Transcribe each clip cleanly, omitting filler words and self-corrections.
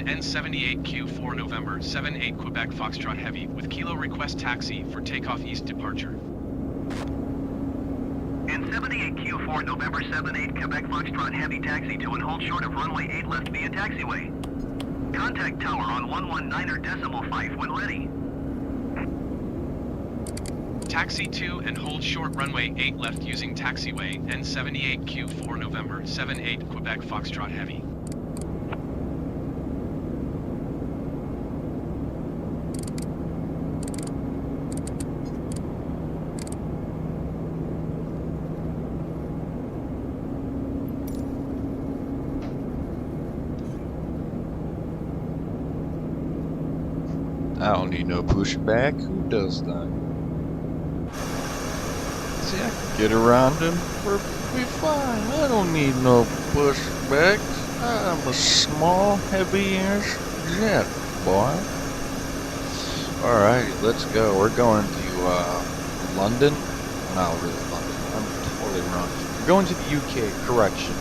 N78Q4 November 78 Quebec Foxtrot Heavy with Kilo request taxi for takeoff east departure. N78Q4 November 78 Quebec Foxtrot Heavy taxi to and hold short of runway 8 left via taxiway. Contact tower on 119.5 when ready. Taxi to and hold short runway 8 left using taxiway N78Q4 November 78 Quebec Foxtrot Heavy. I don't need no pushback. Who does that? See, I can get around him perfectly fine. I don't need no pushback. I'm a small, heavy-ass jet, boy. Alright, let's go. We're going to London. Not really London. I'm totally wrong. We're going to the UK. Correction.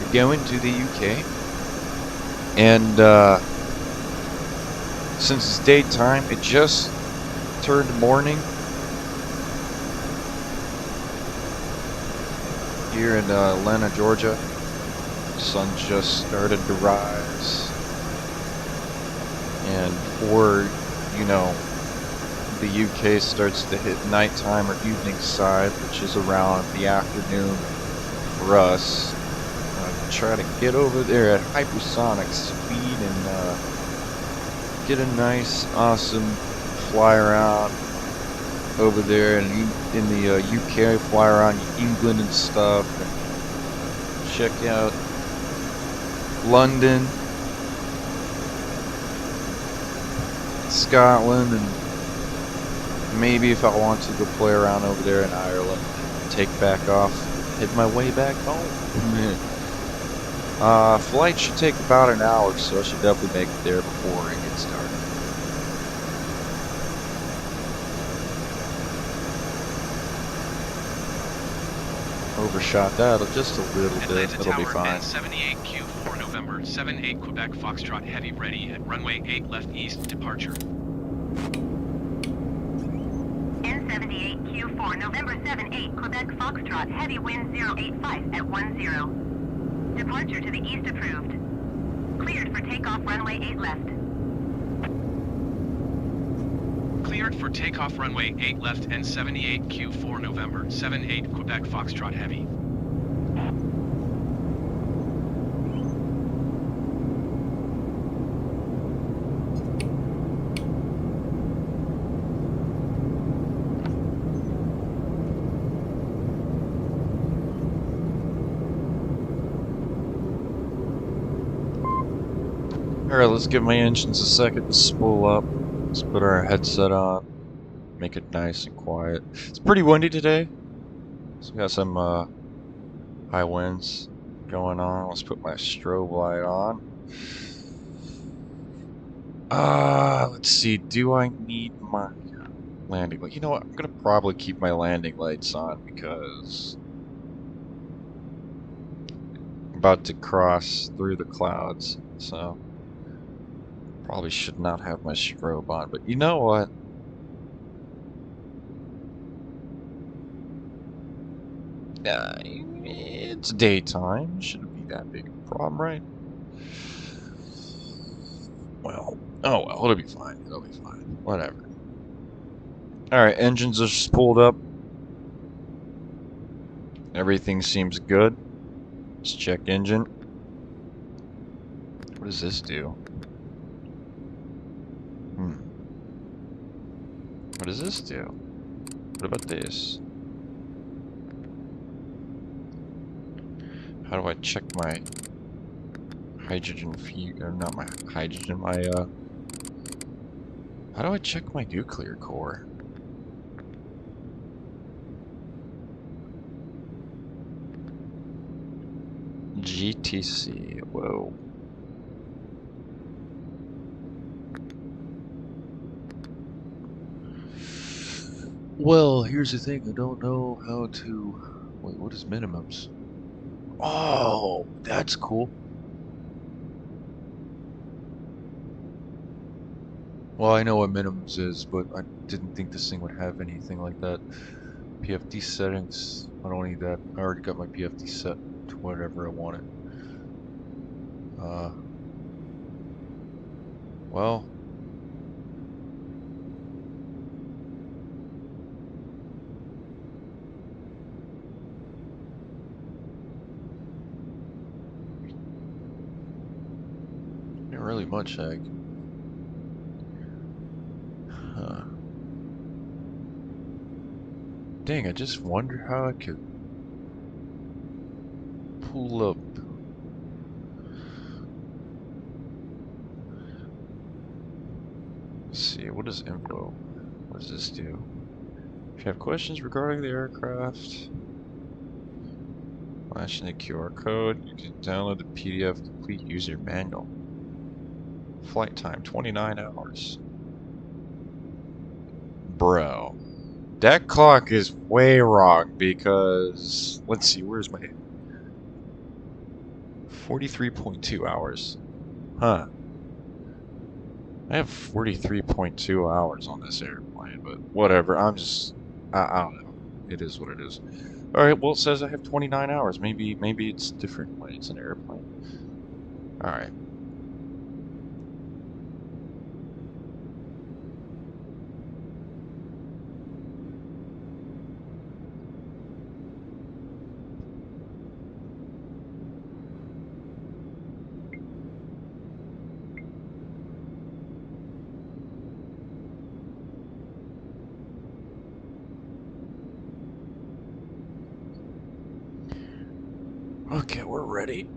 We're going to the UK. And since it's daytime, it just turned morning here in Atlanta, Georgia. The sun just started to rise, and before you know, the UK starts to hit nighttime or evening side, which is around the afternoon for us. Try to get over there at hypersonic speed and get a nice, awesome fly around over there, and in the UK, fly around England and stuff, and check out London, Scotland, and maybe if I want to go play around over there in Ireland, take back off, hit my way back home. Flight should take about an hour, so I should definitely make it there before it gets started. Overshot that just a little bit. Atlanta It'll be Tower fine. N78Q4 November 78 Quebec Foxtrot Heavy ready at runway 8 left east departure. N78Q4 November 78 Quebec Foxtrot Heavy wind 085 at 10. Departure to the east approved. Cleared for takeoff runway 8 left. Cleared for takeoff runway 8 left N78Q4 November 78 Quebec Foxtrot Heavy. Alright, let's give my engines a second to spool up. Let's put our headset on. Make it nice and quiet. It's pretty windy today. So we got some high winds going on. Let's put my strobe light on. Let's see. Do I need my landing light? You know what? I'm going to probably keep my landing lights on because I'm about to cross through the clouds. So probably should not have my strobe on, but you know what? It's daytime. Shouldn't be that big of a problem, right? Well, oh well, it'll be fine. It'll be fine. Whatever. Alright, engines are spooled up. Everything seems good. Let's check engine. What does this do? What does this do? What about this? How do I check my hydrogen or not my hydrogen, my how do I check my nuclear core? GTC, whoa. Well, here's the thing, I don't know how to... Wait, what is minimums? Oh, that's cool. Well, I know what minimums is, but I didn't think this thing would have anything like that. PFD settings, I don't need that. I already got my PFD set to whatever I want it. Well, not really much, Ag. Huh. Dang, I just wonder how I could pull up. Let's see, what is info? What does this do? If you have questions regarding the aircraft, flashing the QR code, you can download the PDF complete user manual. Flight time, 29 hours. Bro. That clock is way wrong because, let's see, where's my 43.2 hours. Huh. I have 43.2 hours on this airplane, but whatever. I don't know. It is what it is. Alright, well, it says I have 29 hours. Maybe it's different when it's an airplane. Alright. Okay, we're ready.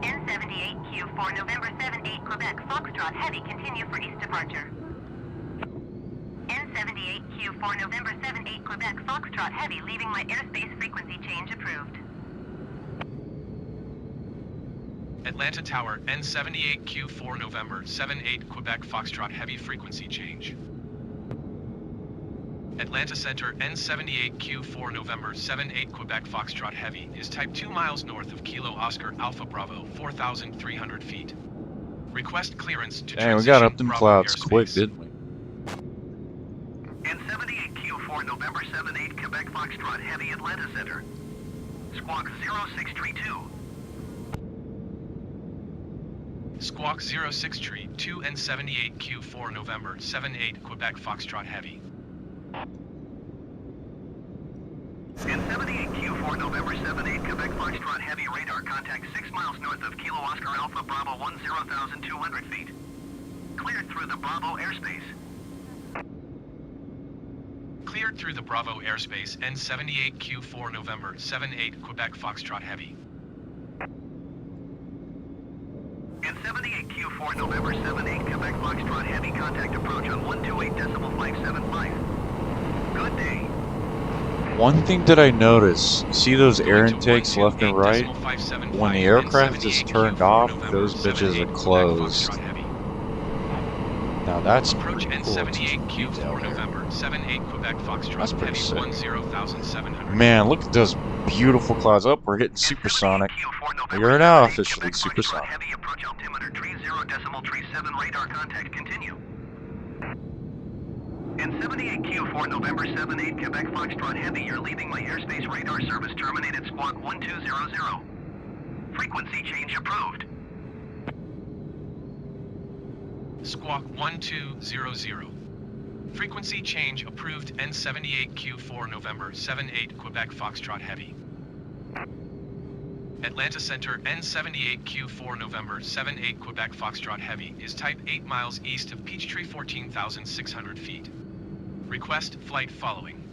N78Q4 November 78 Quebec Foxtrot Heavy continue for east departure. N78Q4 November 78 Quebec Foxtrot Heavy leaving my airspace frequency change approved. Atlanta Tower, N78Q4 November 78 Quebec Foxtrot Heavy frequency change. Atlanta Center, N78Q4 November 78 Quebec Foxtrot Heavy is type 2 miles north of Kilo Oscar Alpha Bravo, 4,300 feet. Request clearance to Dang, we got up them Bravo clouds airspace. quick, didn't we? N78Q4 November 78 Quebec Foxtrot Heavy Atlanta Center. Squawk 0632. Squawk 0632 N78Q4 November 78 Quebec Foxtrot Heavy. N78Q4 November 78 Quebec Foxtrot Heavy radar contact 6 miles north of Kilo Oscar Alpha Bravo 10,200 feet. Cleared through the Bravo airspace. Cleared through the Bravo airspace, N78Q4 November 78 Quebec Foxtrot Heavy. N78Q4 November 78 Quebec Foxtrot Heavy contact approach on 128.575. Good day. One thing that I notice, see those air intakes left and right? When the aircraft is turned off, those bitches are closed. Now that's Approach pretty cool. N78Q4 November 78 Quebec Foxtrot That's pretty Heavy sick. 10,700. Man, look at those beautiful clouds. Up, we're hitting supersonic. We are now officially supersonic. Heavy approach altimeter 30.37 radar contact continue. N78Q4 November 78 Quebec Foxtrot Heavy, you're leaving my airspace radar service terminated squawk 1200. Frequency change approved. squawk 1200. Frequency change approved N78Q4 November 78 Quebec Foxtrot Heavy. Atlanta Center N78Q4 November 78 Quebec Foxtrot Heavy is type 8 miles east of Peachtree 14,600 feet. Request flight following.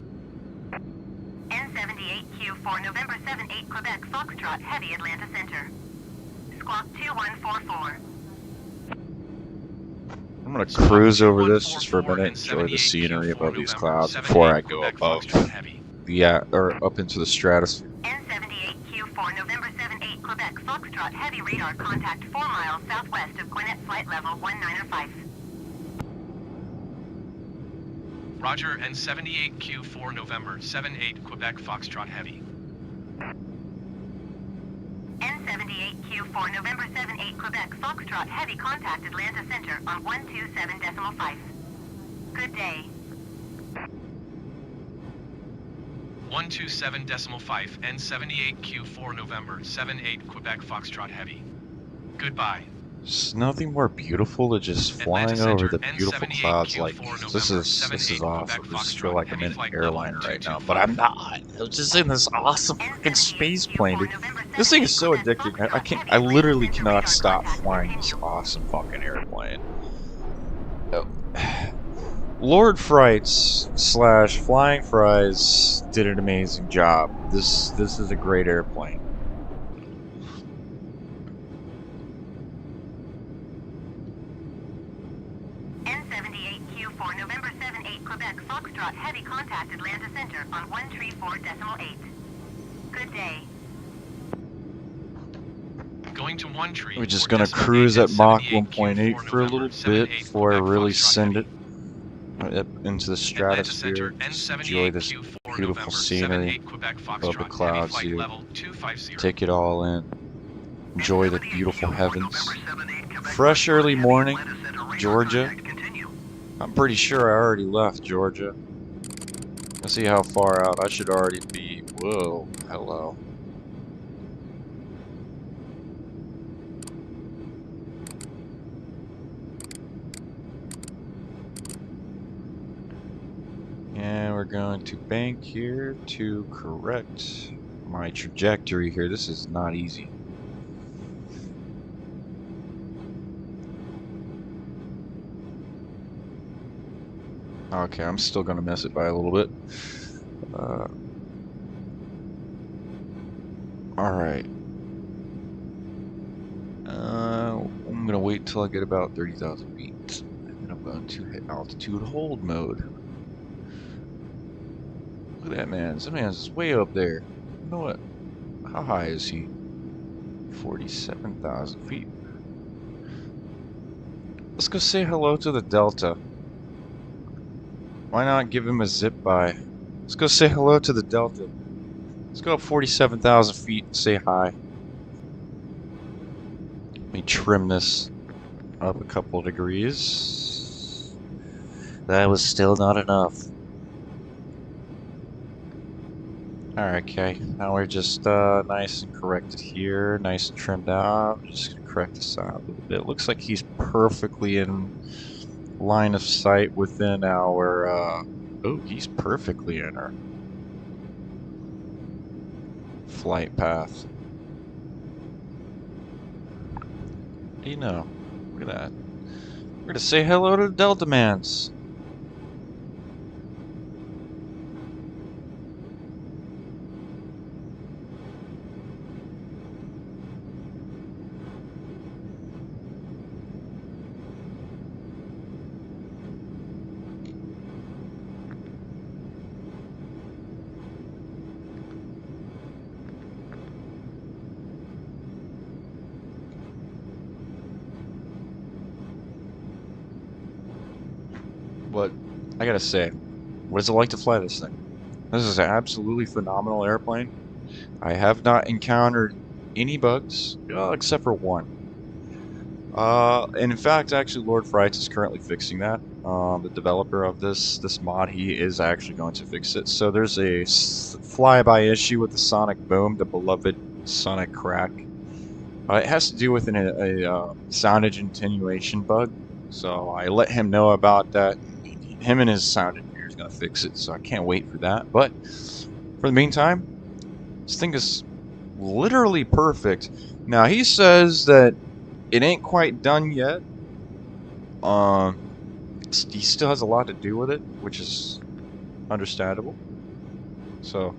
N78Q4 November 78 Quebec Foxtrot Heavy Atlanta Center. Squawk 2144. I'm gonna cruise over this just for a minute, enjoy the scenery above these clouds before I go above or up into the stratosphere. N78Q4 November 78 Quebec Foxtrot Heavy radar contact 4 miles southwest of Gwinnett flight level 1905. Roger, N78Q4 November 78 Quebec Foxtrot Heavy. N78Q4 November 78 Quebec Foxtrot Heavy contact Atlanta Center on 127.5. Good day. 127.5 N78Q4 November 78 Quebec Foxtrot Heavy. Goodbye. There's nothing more beautiful than just flying over the beautiful clouds like these. This is awesome. I just feel like I'm in an airliner right now, but I'm not. I'm just in this awesome fucking space plane, dude. This thing is so addicting. I literally cannot stop flying this awesome fucking airplane. Lord Frights / Flying Fries did an amazing job. This is a great airplane. N78Q4 November 78 Quebec Foxtrot Heavy contact Atlanta Center on 134.8. Good day. Going to 1 tree. We're just gonna cruise at Mach 1.8 for a little bit before I really send it up into the stratosphere. Just enjoy this beautiful scenery above the clouds here. Take it all in. Enjoy the beautiful heavens. Fresh early morning, Georgia. I'm pretty sure I already left Georgia. Let's see how far out. I should already be. Whoa, hello. And we're going to bank here to correct my trajectory here. This is not easy. Okay, I'm still going to miss it by a little bit. Alright. I'm going to wait till I get about 30,000 feet. And then I'm going to hit altitude hold mode. Look at that man. That man's way up there. You know what? How high is he? 47,000 feet. Let's go say hello to the Delta. Why not give him a zip by? Let's go say hello to the Delta. Let's go up 47,000 feet and say hi. Let me trim this up a couple of degrees. That was still not enough. Alright, okay. Now we're just nice and corrected here. Nice and trimmed out. Just gonna correct this out a little bit. Looks like he's perfectly in line of sight within our oh, he's perfectly in our flight path. What do you know? Look at that. We're gonna say hello to the Delta Mans. But I gotta say, what is it like to fly this thing? This is an absolutely phenomenal airplane. I have not encountered any bugs, except for one. And in fact, actually, Lord Frights is currently fixing that. The developer of this mod, he is actually going to fix it. So there's a flyby issue with the sonic boom, the beloved sonic crack. It has to do with a soundage attenuation bug. So I let him know about that. Him and his sound engineer is going to fix it, so I can't wait for that. But for the meantime, this thing is literally perfect. Now he says that it ain't quite done yet. He still has a lot to do with it, which is understandable. So,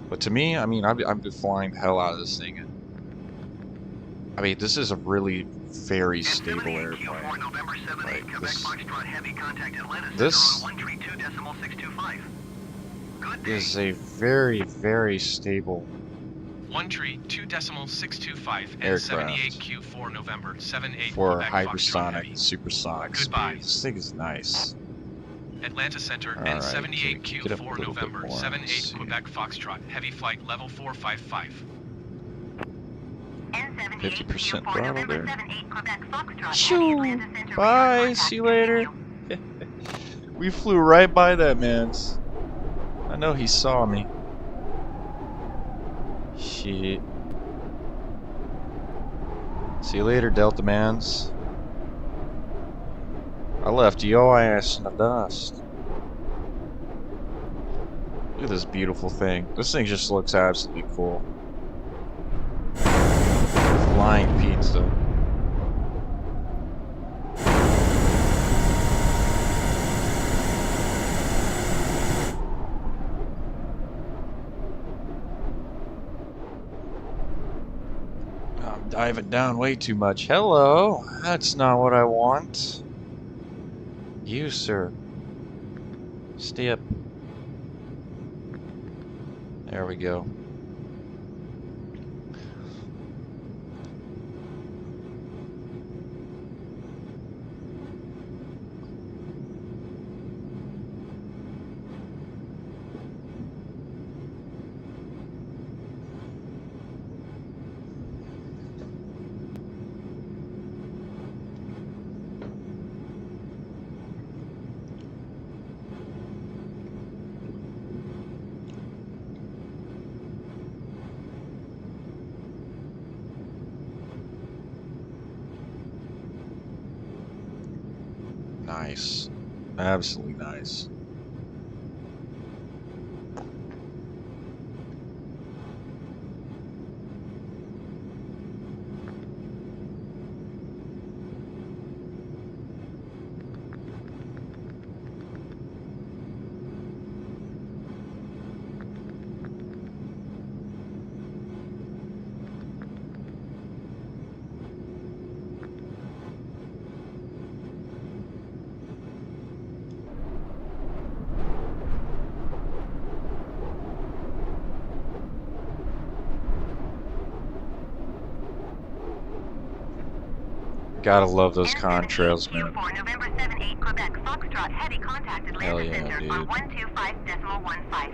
but to me, I mean, I've been flying the hell out of this thing. And, I mean, this is a really very stable airplane. Like this is a very, very stable 132.625 and aircraft 78Q4 November 78 for Quebec hypersonic, Foxtrot supersonic Goodbye. speed. This thing is nice. Atlanta Center All right, N78Q4 get up a November little bit more. 78 Quebec Foxtrot Heavy Flight Level 455. 50% throttle November there. 78 Quebec Foxtrot Shoo. Heavy Atlanta Center. Bye, Radar see you contact later. continue. We flew right by that man's. I know he saw me. Shit. See you later, Delta Mans. I left your ass in the dust. Look at this beautiful thing. This thing just looks absolutely cool. Flying pizza. I'm diving down way too much. Hello, that's not what I want. You, sir. Stay up. There we go. Nice. Absolutely nice. Gotta love those contrails, man. Q4 November 78 Quebec Foxtrot Heavy Contact Atlanta Hell yeah, Center dude. on 125.15.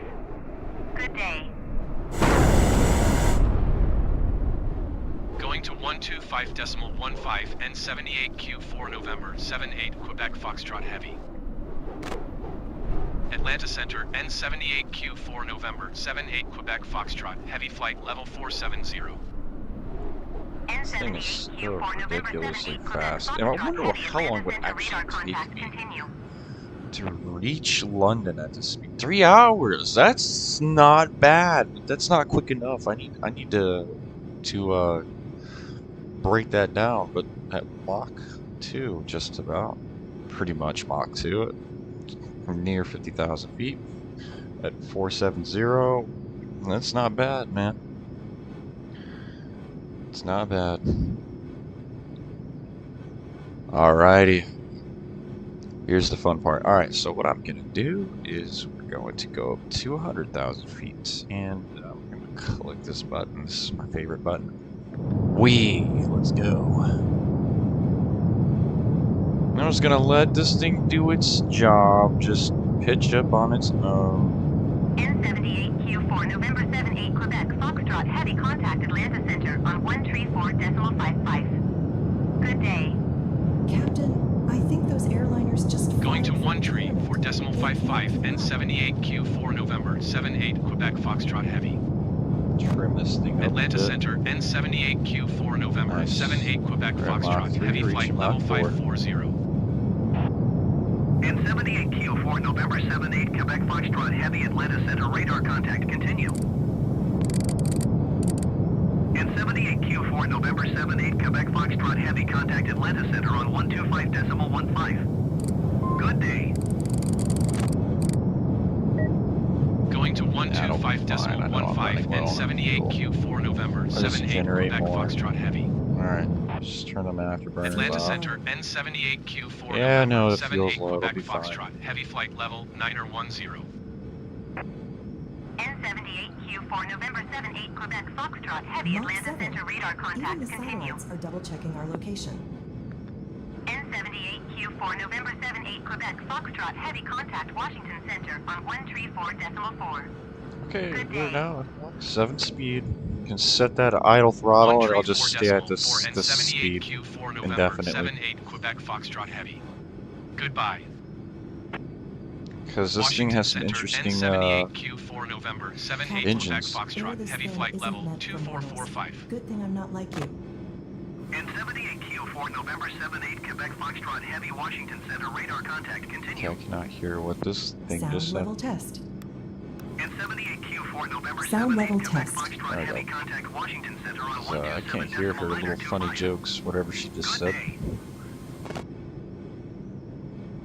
Good day. Going to 125.15 and 78Q4 November 78 Quebec Foxtrot Heavy. Atlanta Center N78Q4 November 78 Quebec Foxtrot Heavy Flight Level 470. This thing is so ridiculously fast. And I wonder how long would actually take me to reach London at this speed. 3 hours. That's not bad. That's not quick enough. I need to break that down. But at Mach 2, just about, pretty much Mach 2, from near 50,000 feet at 470. That's not bad, man. It's not bad. Alrighty. Here's the fun part. Alright, so what I'm going to do is we're going to go up 200,000 feet. And I'm going to click this button. This is my favorite button. Whee! Let's go. I'm just going to let this thing do its job. Just pitch up on its own. N78Q4 November 78 Quebec Foxtrot Heavy Contact Atlanta Center on 134.55. Good day. Captain, I think those airliners just Going to fired from 134.55 and 78Q4 November 78 Quebec Foxtrot Heavy. Trim this thing up Atlanta a bit. Center N78Q4 November Nice. 78 Quebec We're at Mach Foxtrot 3, Heavy Flight reaching Level Mach 4. 540. N78Q4 November 78 Quebec Foxtrot Heavy Atlanta Center radar contact continue. N78Q4 November 78 Quebec Foxtrot Heavy contact Atlanta Center on 125.15. Good day. Going to 125.15 N78Q4 November 78 Quebec Foxtrot Heavy. Alright, just turn them afterburners Atlanta off. Center N78Q4 Yeah, no, November it feels 78 low, it'll Quebec be fine. Foxtrot Heavy flight level 910. N78Q4 November 78 Quebec Foxtrot Heavy Mach Atlanta 7. Center radar Even contact the continue. satellites are double checking our location. N78Q4 November 78 Quebec Foxtrot Heavy contact Washington Center on 134.4. Okay, Good we're day. now at 7 speed. You can set that at idle throttle, and I'll just stay at this speed Q4 November indefinitely. 78 Quebec Foxtrot Heavy. Goodbye. Because this thing has some interesting N78Q4 November 78 Quebec engines. Air Foxtrot this Heavy thing flight isn't level meant for mortals. 2445. Good thing I'm not like you. N78Q4 November 78 Quebec Foxtrot Heavy Washington Center radar contact Okay, continue. I cannot hear what this thing Sound just said. level test. N78Q4 November Sound 78 level Quebec test. Foxtrot There we Heavy go. contact Washington Center on So I can't hear her little funny 127.9 jokes, whatever she just Good said. day.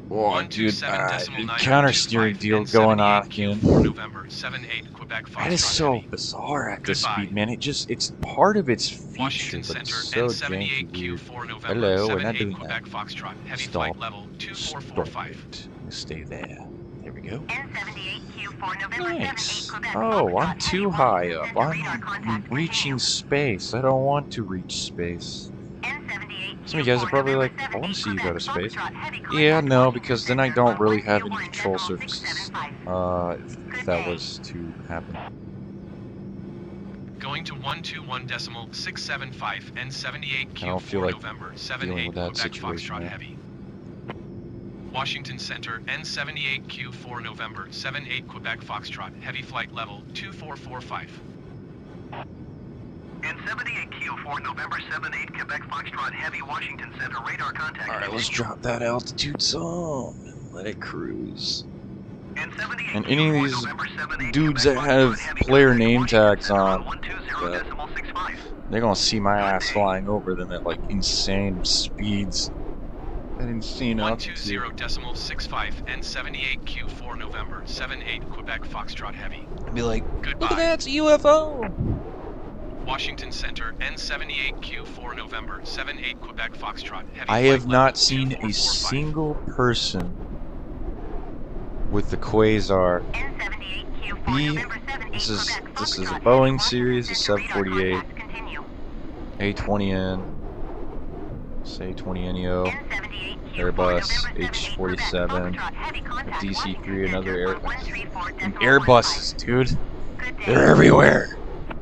Whoa, dude, 127.925 counter steering deal going on again. Q4 November 78 Quebec Foxtrot That is so Heavy. bizarre at this Goodbye. speed, man. It's part of its feature, Washington but Center it's so janky N78 weird. Q4 November Hello, we're not 78 doing Quebec that. Foxtrot Heavy Stop. flight level Stop 2445. it. Stay there. There we go. N78Q4 November 78 Nice. Quebec Oh, Foxtrot I'm too Heavy high Washington up. Center radar I'm contact reaching continue. space. I don't want to reach space. N78Q4 Some of you guys are probably November like, I want to see you go to 78 space. Foxtrot Heavy Yeah, contact no, Washington because then I Center don't on really have any control 124.675. surfaces. If that was to happen. Going to 121.675 N78 I don't feel Q4 like November dealing 78 with that Quebec situation Foxtrot yet. Heavy. Washington Center N78 Q4 November 78 Quebec Foxtrot Heavy flight level 2445. N78Q4 November 78 Quebec Foxtrot Heavy Washington Center radar contact Alright, let's continue. drop that altitude some and let it cruise. N78Q4 And any of these November 78 dudes Quebec that have Foxtrot Heavy player contact name Washington tags Center on, 120.65. they're gonna see my ass flying over them at like insane speeds. At insane altitude. 120.65 N78 Q4 November 78 Quebec Foxtrot Heavy. I'd be like, Goodbye. look at that, it's a UFO! Washington Center N78 Q4 November 78 Quebec Foxtrot Heavy I flight have level not seen a 2445. single person with the Quasar. N78Q4 B, November 78 this is Quebec a Foxtrot Boeing Heavy series, a Washington Center radar 748, contact continue. A20N, say 20NEO, N78Q4 Airbus, November 78 Quebec H47, Foxtrot Heavy a contact DC-3, Washington another Center air, on 134.15. Airbuses, dude. Good day. They're everywhere.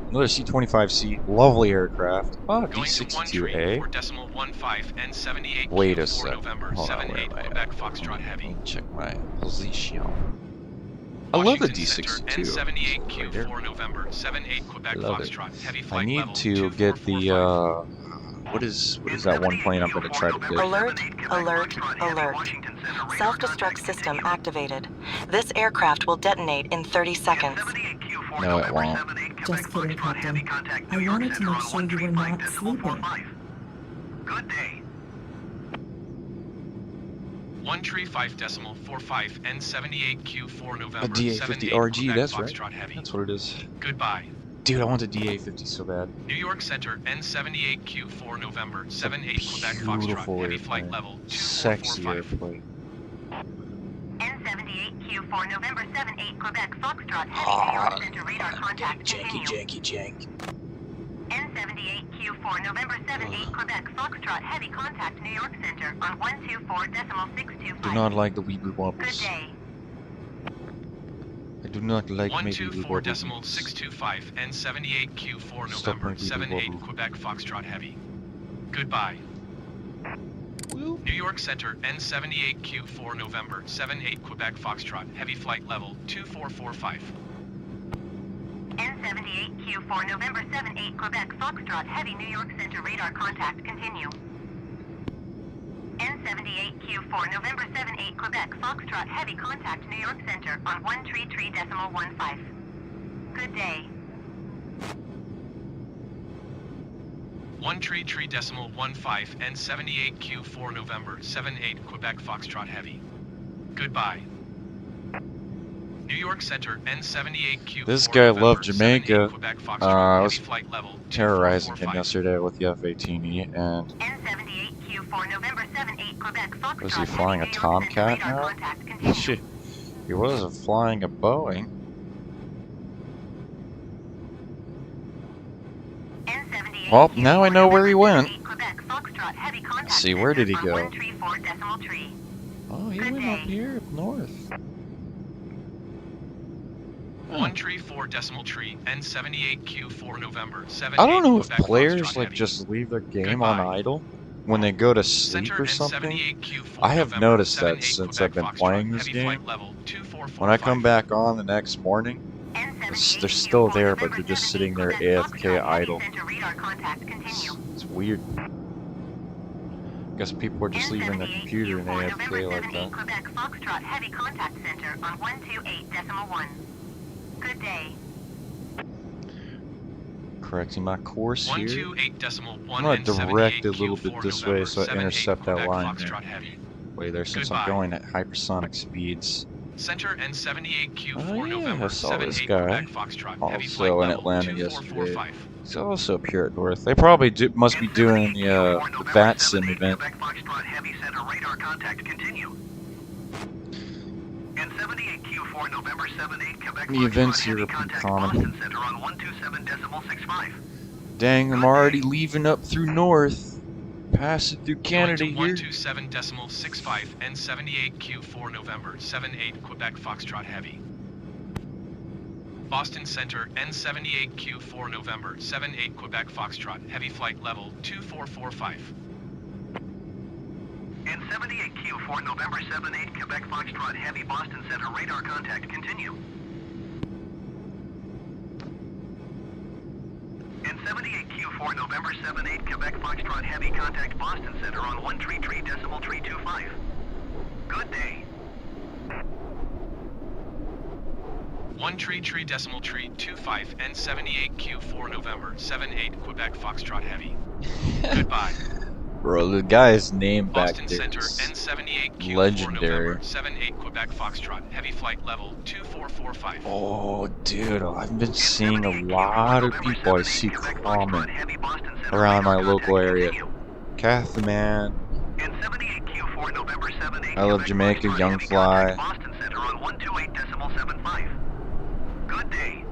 Another C-25C, lovely aircraft. Oh, Going to D-62A. 134.15 N78 Wait a Q4 sec. November Hold on, where 78 am I at? Quebec Foxtrot Heavy. Let me check my position. I love the Washington D-62. Center N78 Right there. Q4 November 78 Quebec I love it. Foxtrot Heavy I flight need level to get the 2445. what is that one plane I'm gonna try to do? Alert, alert, alert. Self-destruct system activated. This aircraft will detonate in 30 seconds. No, it won't. Just kidding, Captain. I wanted to make sure you were not sleeping. Good day. 135.45 N78 Q4 A November DA-50 78 RG, Quebec that's right. Foxtrot Heavy. That's what it is. Goodbye. Dude, I want a DA-50 so bad. New York Center N78 Q4 November It's a 78 Quebec Foxtrot beautiful Heavy flight airplane. level Sexy 2445. airplane. N78Q4 November 78 Quebec Foxtrot Heavy New Ah, York Center radar contact janky, continue. janky, jank. N78Q4 November 78 Quebec Foxtrot Heavy contact New York Center on 124.625. Do not like the weeble Good wobbles. day. I do not like maybe weeble wobbles. 124.625 N78 Q4 Stop November my weeble 78 wobble. Quebec Foxtrot Heavy. Goodbye. New York Center N78 Q4 November 78 Quebec Foxtrot Heavy flight level 2445. N78Q4 November 78 Quebec Foxtrot Heavy New York Center radar contact continue. N78Q4 November 78 Quebec Foxtrot Heavy contact New York Center on 133.15. Good day. 133.15 N78Q4 November 78 Quebec Foxtrot Heavy. Goodbye. New York Center N78Q4 This guy November loved 78 Jamaica. Quebec I Foxtrot was Heavy flight level terrorizing him 2445. yesterday with the F-18E, and N78Q4 November 78 Quebec Foxtrot was he flying a Heavy New York Center Tomcat radar now? contact continue. Shit, he wasn't flying a Boeing. N78 Well, now I know where he went. Quebec Foxtrot Heavy contact Let's see, where did he center go? on 134.3. Oh, he Good went up day. here, up north. 134.3 N78Q4 November 78 I don't know if Quebec players Foxtrot like Heavy. just leave their game on Goodbye. idle when they go to sleep Center or something. N78Q4 I have November noticed that 78 since Quebec I've been Foxtrot playing this Heavy game. flight level 2445. When I come back on the next morning, they're still there, but they're just sitting there AFK idle. It's weird. Guess people are just leaving their computer in AFK like that. Quebec Foxtrot Heavy contact center on 128.1. Good day. Correcting my course here. 128.1 I'm gonna direct it a little N78Q4 bit this November way so I 78 intercept that Quebec line Foxtrot Heavy. way there, since I'm Goodbye. going at hypersonic speeds. Center N78Q4 Oh, yeah, November I saw this 78 guy. Quebec Foxtrot Heavy flight Also in level Atlanta yesterday. 2445. He's also up here at North. They probably must be doing the VAT Sim event. Quebec Foxtrot Heavy Center radar contact continue. N78Q4 November 78 Quebec The events Foxtrot here Heavy are pretty contact common. Boston Center on 127.65. Dang, I'm already leaving up through North. Passing through Canada Going to here. 127.65 N78Q4 November 78 Quebec Foxtrot Heavy. Boston Center N78Q4 November 78 Quebec Foxtrot Heavy flight level 2445. N78Q4 November 78 Quebec Foxtrot Heavy Boston Center radar contact continue. N78Q4 November 78 Quebec Foxtrot Heavy contact Boston Center on 133.325. Good day. 133.325 N78Q4 November 78 Quebec Foxtrot Heavy. Goodbye. Bro, the guy's name back Boston there Center is N78Q4 legendary. November 78 Quebec Foxtrot Heavy flight level 2445. Oh, dude, I've been seeing a lot of people I see comment around my local area. Catherman, N78Q4 November 78 I love Jamaica, Young Fly. Boston Center on 128.75. Good day.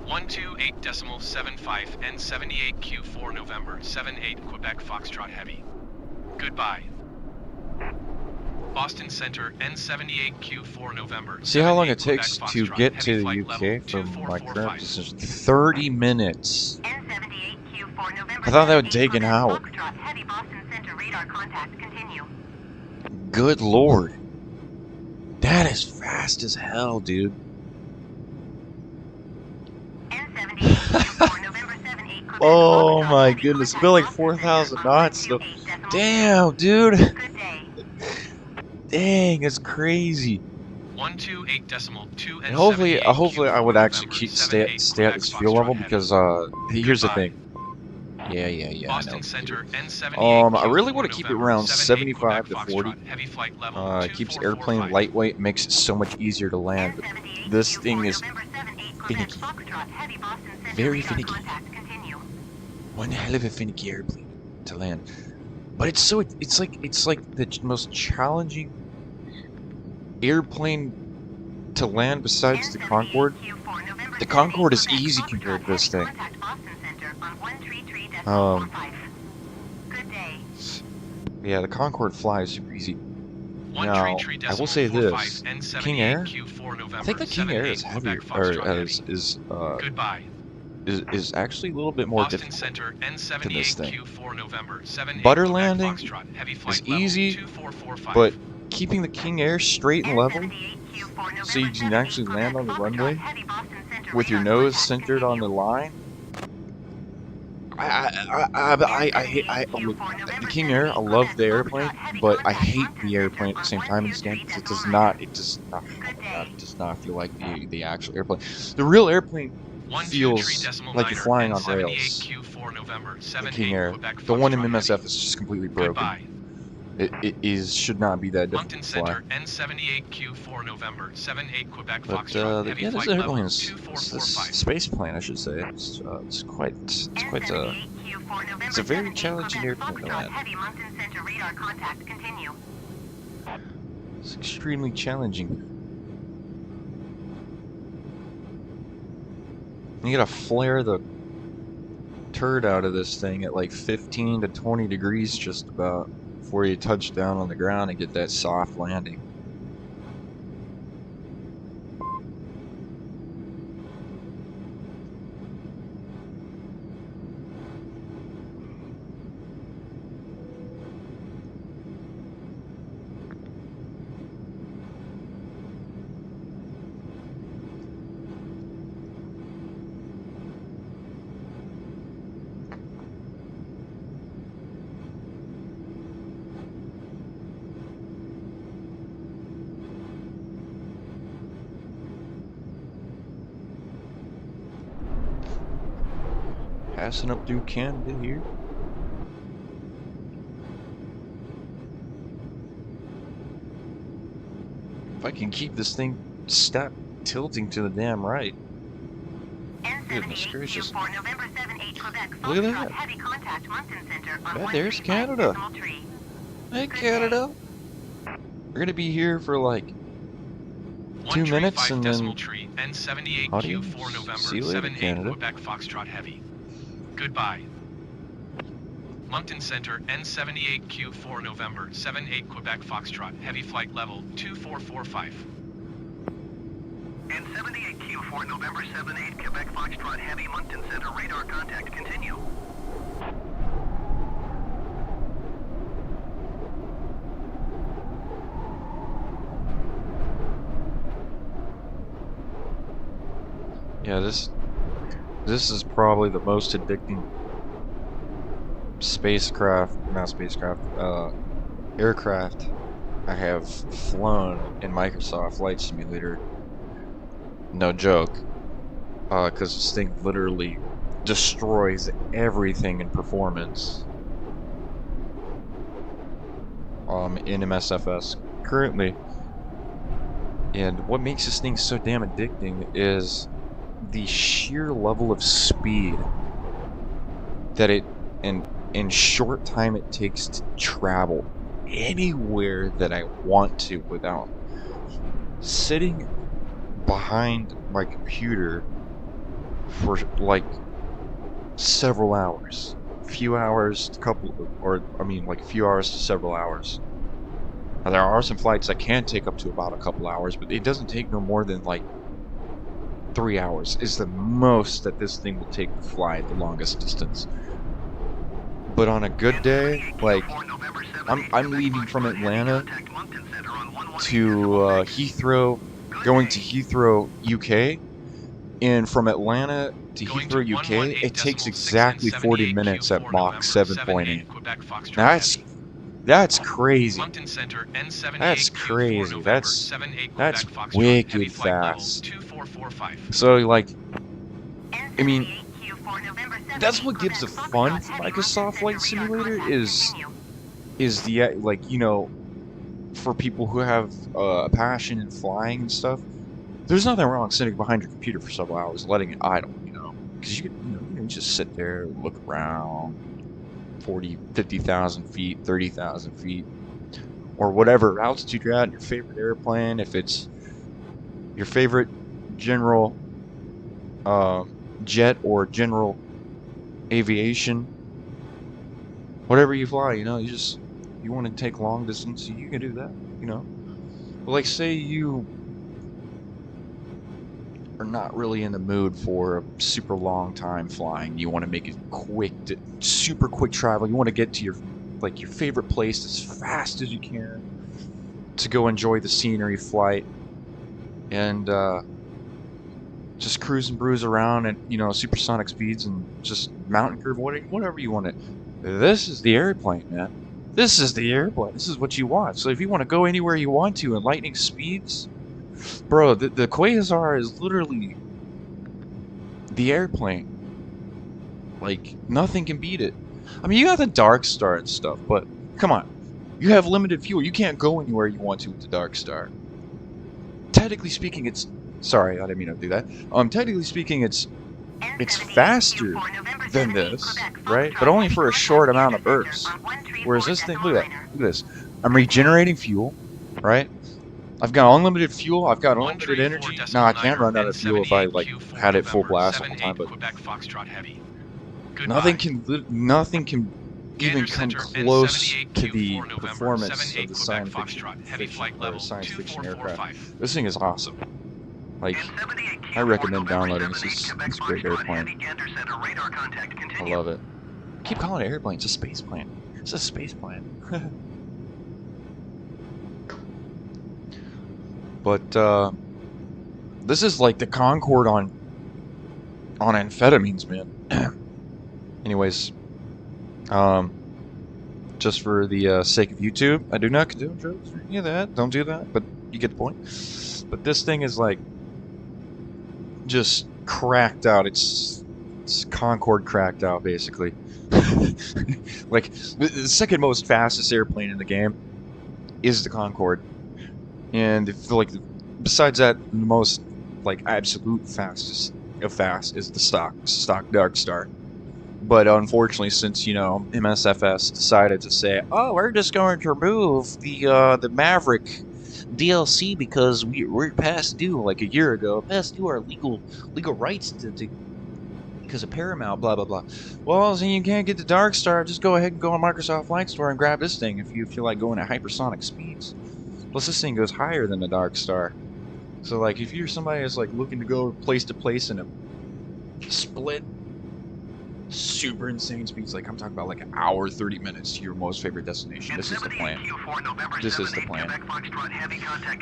128.75 N78Q4 November 78 Quebec Foxtrot Heavy. Goodbye. Boston Center N78Q4 November. See how long it 78 takes Quebec to Foxtrot get Heavy to the flight UK level from my current 2445. position? 30 minutes. N78Q4 November I thought that would 78 take an Quebec hour. Foxtrot Heavy Boston Center radar contact continue. Good lord. That is fast as hell, dude. N78Q4 November 78 Quebec Oh Foxtrot my Heavy goodness, contact feel like Boston 4,000 Center on knots though. 128.0. Damn, dude. Good day. Dang, it's crazy. 128.2 And hopefully I would actually keep stay at this fuel level because here's the thing. Yeah, Boston I know. Center N78 I really want to keep it around 78 75 to Quebec 40. Foxtrot Heavy flight level It keeps airplane 2445. lightweight, makes it so much easier to land. But this thing is finicky. Very finicky. One hell of a finicky airplane to land. But it's like the most challenging airplane to land besides the Concorde. The Concorde is easy compared to this thing. Yeah, the Concorde flies super easy. Now, I will say this: King Air. I think the King Air is heavier, or Goodbye. is actually a little bit more Boston difficult Center than this thing. N78Q4 November 78 Butter Quebec landing Foxtrot Heavy is flight level easy, 2445. but keeping the King Air straight and level, so you can actually land on the runway with your nose centered on the line. the King Air, I love the airplane, but I hate the airplane at the same time. Instead, because it does not, oh my God, it does not feel like the actual airplane. The real airplane feels like you're flying on rails. The King Air, the one in MSF is just completely broken. It should not be that difficult to fly. N78Q4 November 78 Quebec But Foxtrot. yeah, this airplane is this space plane, I should say. It's quite it's a very challenging airplane to land. It's extremely challenging. You gotta flare the turd out of this thing at like 15 to 20 degrees just about before you touch down on the ground and get that soft landing. Passing up through Canada here. If I can keep this thing tilting to the damn right. Goodness gracious. Look at that. Right there's Canada. Hey Canada. We're gonna be here for like 2 minutes and then N78Q4 see you later, Canada. Quebec Foxtrot Heavy. Goodbye. Moncton Center, N78Q4 November 78 Quebec Foxtrot Heavy Flight Level 2445. N78Q4 November 78 Quebec Foxtrot Heavy Moncton Center radar contact continue. Yeah, this is probably the most addicting aircraft I have flown in Microsoft Flight Simulator. No joke. Because this thing literally destroys everything in performance. In MSFS currently. And what makes this thing so damn addicting is the sheer level of speed that it in short time it takes to travel anywhere that I want to without sitting behind my computer for like several hours. Few hours to few hours to several hours. Now there are some flights that can take up to about a couple hours, but it doesn't take no more than like 3 hours is the most that this thing will take to fly the longest distance. But on a good day, like I'm leaving from Atlanta to Heathrow, going to Heathrow, UK, and from Atlanta to Heathrow, UK, it takes exactly 40 minutes at Mach 7.8. That's crazy. That's crazy. That's wicked fast. So like, I mean, that's what gives the fun for Microsoft Flight Simulator is the like, you know, for people who have a passion in flying and stuff. There's nothing wrong sitting behind your computer for several hours, letting it idle, you know, because you can just sit there, look around, 40, 50,000 feet, 30,000 feet, or whatever altitude you're at in your favorite airplane. If it's your favorite general jet or general aviation, whatever you fly, you know, you want to take long distance, you can do that, you know. But like, say you are not really in the mood for a super long time flying. You want to make it quick, super quick travel. You want to get to your favorite place as fast as you can to go enjoy the scenery flight. And just cruise and bruise around at, you know, supersonic speeds and just mountain curve, whatever you want it. This is the airplane, man. This is the airplane. This is what you want. So if you want to go anywhere you want to in lightning speeds, bro, the Quasar is literally the airplane. Like, nothing can beat it. I mean, you got the Dark Star and stuff, but come on. You have limited fuel. You can't go anywhere you want to with the Dark Star. Technically speaking, it's... Sorry, I didn't mean to do that. Technically speaking, it's faster than this, right? But only for a short amount of bursts. Whereas this thing, look at that. Look at this. I'm regenerating fuel, right? I've got unlimited fuel. I've got unlimited energy. Now I can't run out of fuel if I like had it full blast the whole time, but nothing can even come close to the performance of the science fiction aircraft. This thing is awesome. Like, I recommend downloading this. It's a great airplane. I love it. I keep calling it an airplane. It's a space plane. It's a space plane. But this is like the Concorde on amphetamines, man. Anyways, just for the sake of YouTube, I do not condone drugs or any of that. Don't do that. But you get the point. But this thing is like just cracked out. It's Concorde cracked out, basically. Like the second most fastest airplane in the game is the Concorde, and if, like, besides that, the most like absolute fastest of fast is the stock Dark Star. But unfortunately, since, you know, MSFS decided to say, oh, we're just going to remove the Maverick DLC because we're past due, like a year ago, past due our legal rights to because of Paramount, blah blah blah. Well, so you can't get the Dark Star. Just go ahead and go on Microsoft Flight Store and grab this thing if you feel like going at hypersonic speeds. Plus, this thing goes higher than the Dark Star. So, like, if you're somebody that's like looking to go place to place in a split, super insane speeds, like I'm talking about like an hour, 30 minutes to your most favorite destination, this is the plan. This is the plan.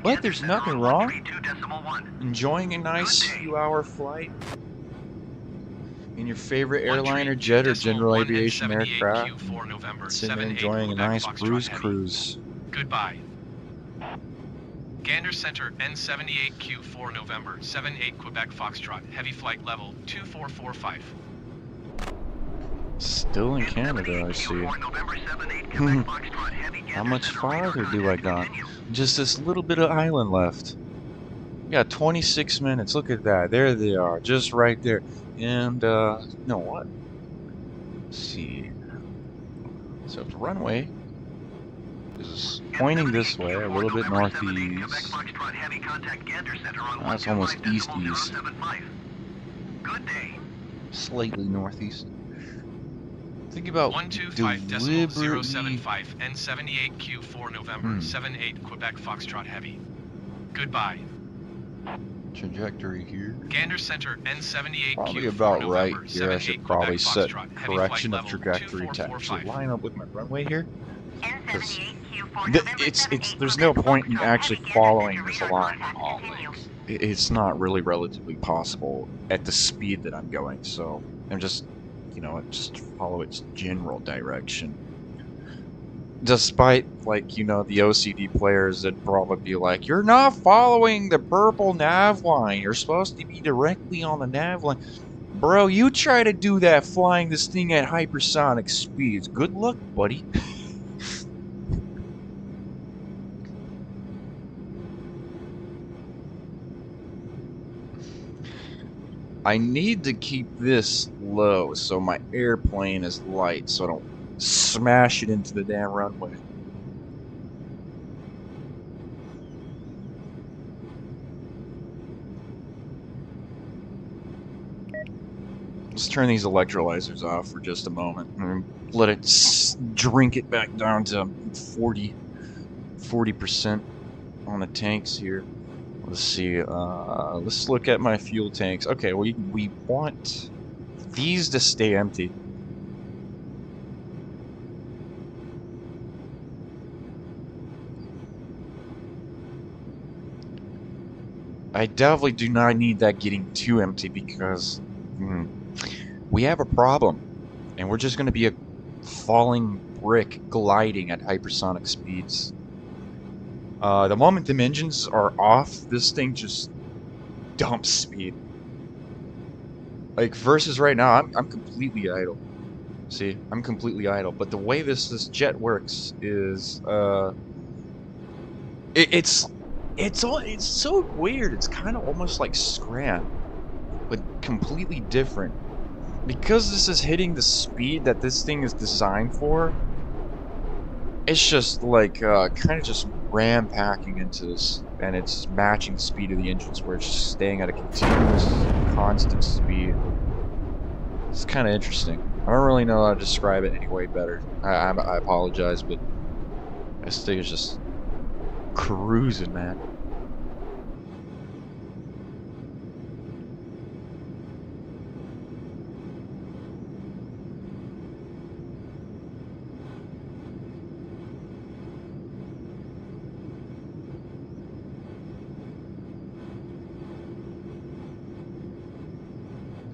But there's nothing wrong enjoying a nice few-hour flight in your favorite airliner, jet, or general aviation aircraft, sitting and enjoying a nice cruise. Goodbye. Gander Center N78Q4 November 78 Quebec Foxtrot Heavy Flight Level 2445. Still in Canada, I see. How much farther do I got? Just this little bit of island left. We got 26 minutes. Look at that. There they are, just right there. And you know what? Let's see. So the runway is pointing this way, a little bit northeast. That's almost east-east. Slightly northeast. Think about 125.075 N78Q4 November 78 Quebec Foxtrot Heavy. Goodbye. Trajectory here. Gander Center N78Q4 Probably about November, right here. I should probably set correction of level trajectory to actually 2445. line up with my runway here. N78Q4 there's no point in actually following this line at all. Like, it's not really relatively possible at the speed that I'm going. So I'm just, you know, just follow its general direction. Despite, like, you know, the OCD players that probably be like, you're not following the purple nav line. You're supposed to be directly on the nav line. Bro, you try to do that flying this thing at hypersonic speeds. Good luck, buddy. I need to keep this low so my airplane is light so I don't smash it into the damn runway. Let's turn these electrolyzers off for just a moment and let it drink it back down to 40% on the tanks here. Let's see, let's look at my fuel tanks. Okay, we want these to stay empty. I definitely do not need that getting too empty because we have a problem, and we're just going to be a falling brick gliding at hypersonic speeds. The moment the engines are off, this thing just dumps speed. Like versus right now, I'm completely idle. See, I'm completely idle. But the way this jet works is it's so weird. It's kind of almost like Scram, but completely different. Because this is hitting the speed that this thing is designed for, it's just like kind of just ram-packing into this, and it's matching the speed of the engines where it's just staying at a continuous, constant speed. It's kind of interesting. I don't really know how to describe it any way better. I apologize, but this thing is just cruising, man.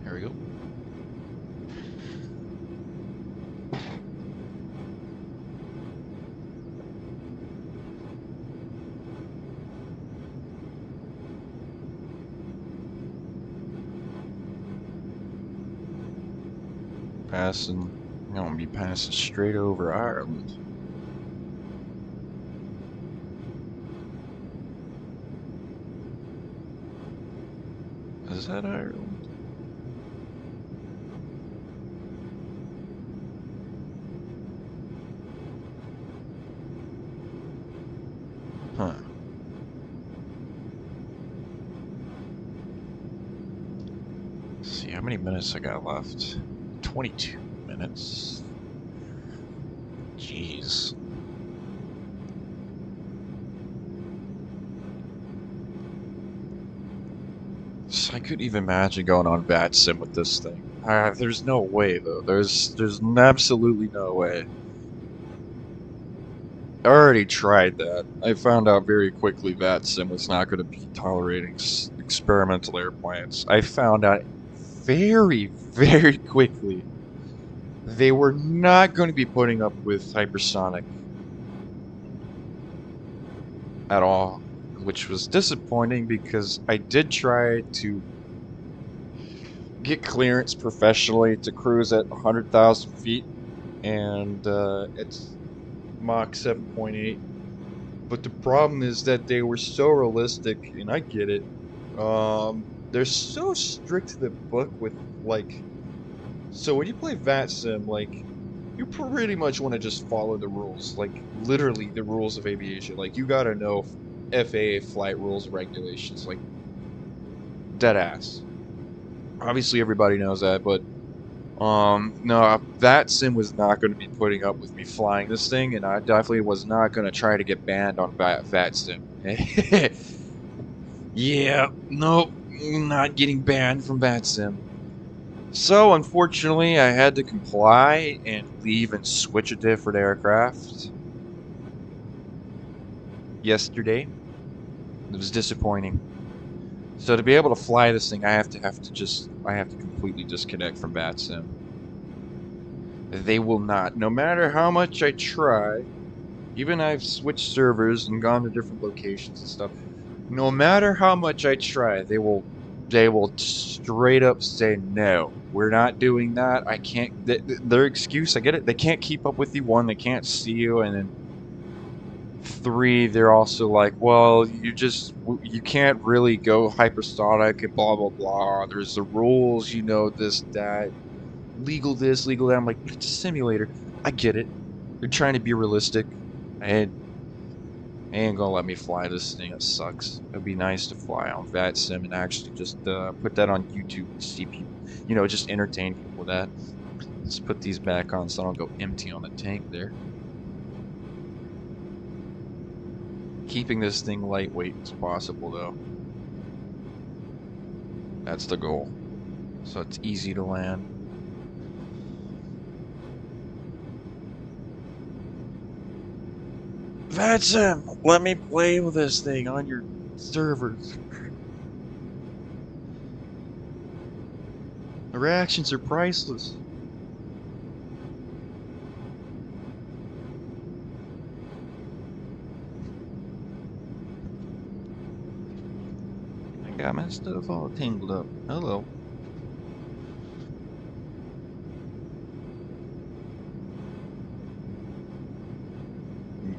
There we go. Passing, you know, be passing straight over Ireland. Is that Ireland? Huh. Let's see how many minutes I got left. 22 minutes. Jeez. So I couldn't even imagine going on Bat Sim with this thing. There's no way though. There's absolutely no way. I already tried that. I found out very quickly Bat Sim was not going to be tolerating experimental airplanes. I found out very, very quickly they were not going to be putting up with hypersonic at all, which was disappointing because I did try to get clearance professionally to cruise at 100,000 feet, and it's Mach 7.8. But the problem is that they were so realistic, and I get it. They're so strict to the book with, like, so when you play VATSIM, like, you pretty much want to just follow the rules, like, literally the rules of aviation. Like, you gotta know FAA flight rules and regulations, like, dead ass. Obviously everybody knows that, but no, VATSIM was not going to be putting up with me flying this thing, and I definitely was not going to try to get banned on VATSIM. Yeah, nope, not getting banned from VATSIM. So, unfortunately, I had to comply and leave and switch a different aircraft yesterday. It was disappointing. So to be able to fly this thing, I have to completely disconnect from VATSIM. They will not, no matter how much I try, even I've switched servers and gone to different locations and stuff, no matter how much I try, they will straight up say, no, we're not doing that. I can't, their excuse, I get it, they can't keep up with you, 1, they can't see you, and then 3, they're also like, well, you can't really go hypersonic and blah blah blah. There's the rules, you know, this, that, legal this, legal that. I'm like, it's a simulator. I get it. They're trying to be realistic. They ain't gonna let me fly this thing. It sucks. It'd be nice to fly on VATSIM and actually just put that on YouTube and see people, you know, just entertain people with that. Let's put these back on so I don't go empty on the tank there. Keeping this thing lightweight as possible, though. That's the goal. So it's easy to land. VATSIM, let me play with this thing on your servers. The reactions are priceless. I got my stuff all tangled up. Hello.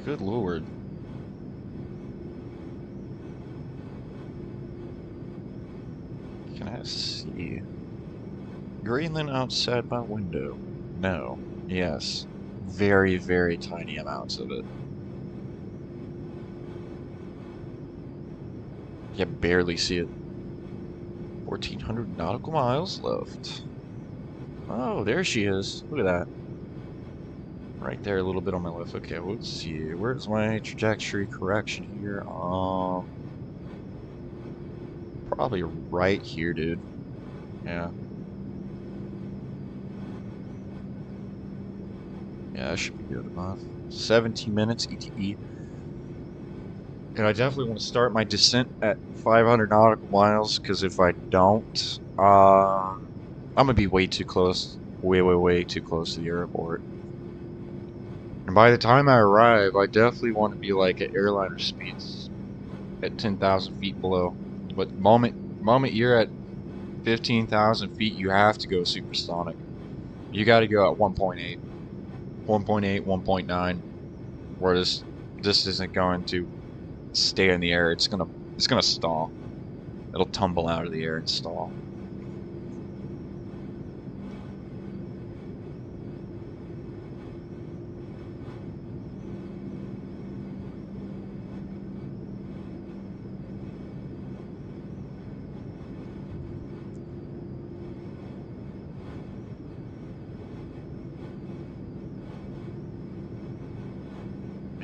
Good lord. Can I see? Greenland outside my window. No. Yes. Very, very tiny amounts of it. You barely see it. 1,400 nautical miles left. Oh, there she is. Look at that. Right there, a little bit on my left. Okay, let's see. Where's my trajectory correction here? Probably right here, dude. Yeah. Yeah, that should be good enough. 17 minutes ETE. And I definitely want to start my descent at 500 nautical miles, because if I don't, I'm going to be way too close. Way too close to the airport. And by the time I arrive, I definitely want to be like at airliner speeds at 10,000 feet below. But the moment you're at 15,000 feet, you have to go supersonic. You got to go at 1.8, 1.9, where this isn't going to stay in the air. It's gonna stall. It'll tumble out of the air and stall.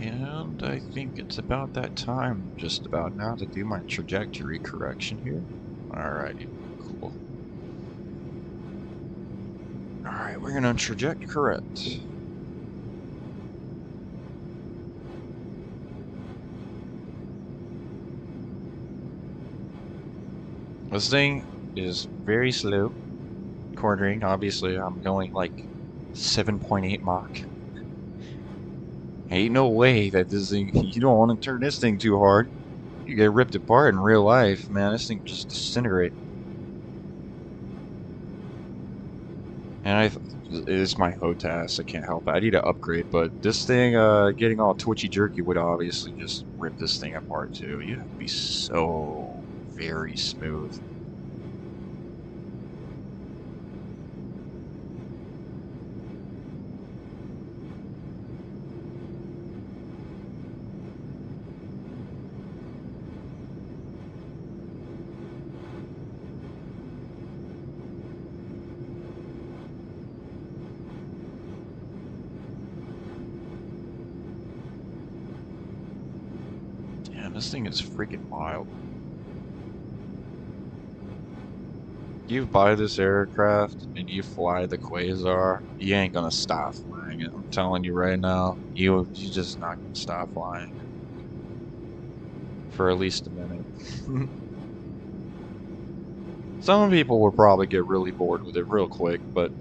And I think it's about that time, just about now, to do my trajectory correction here. Alrighty, cool. Alright, we're gonna traject correct. This thing is very slow. Quartering, obviously, I'm going like 7.8 Mach. Ain't no way that this thing, you don't want to turn this thing too hard. You get ripped apart in real life, man. This thing just disintegrate. And it's my HOTAS, I can't help it. I need to upgrade, but this thing, getting all twitchy jerky would obviously just rip this thing apart too. You have to be so very smooth. This thing is freaking wild. You buy this aircraft and you fly the Quasar, you ain't gonna stop flying it. I'm telling you right now, you just not gonna stop flying for at least a minute. Some people will probably get really bored with it real quick, but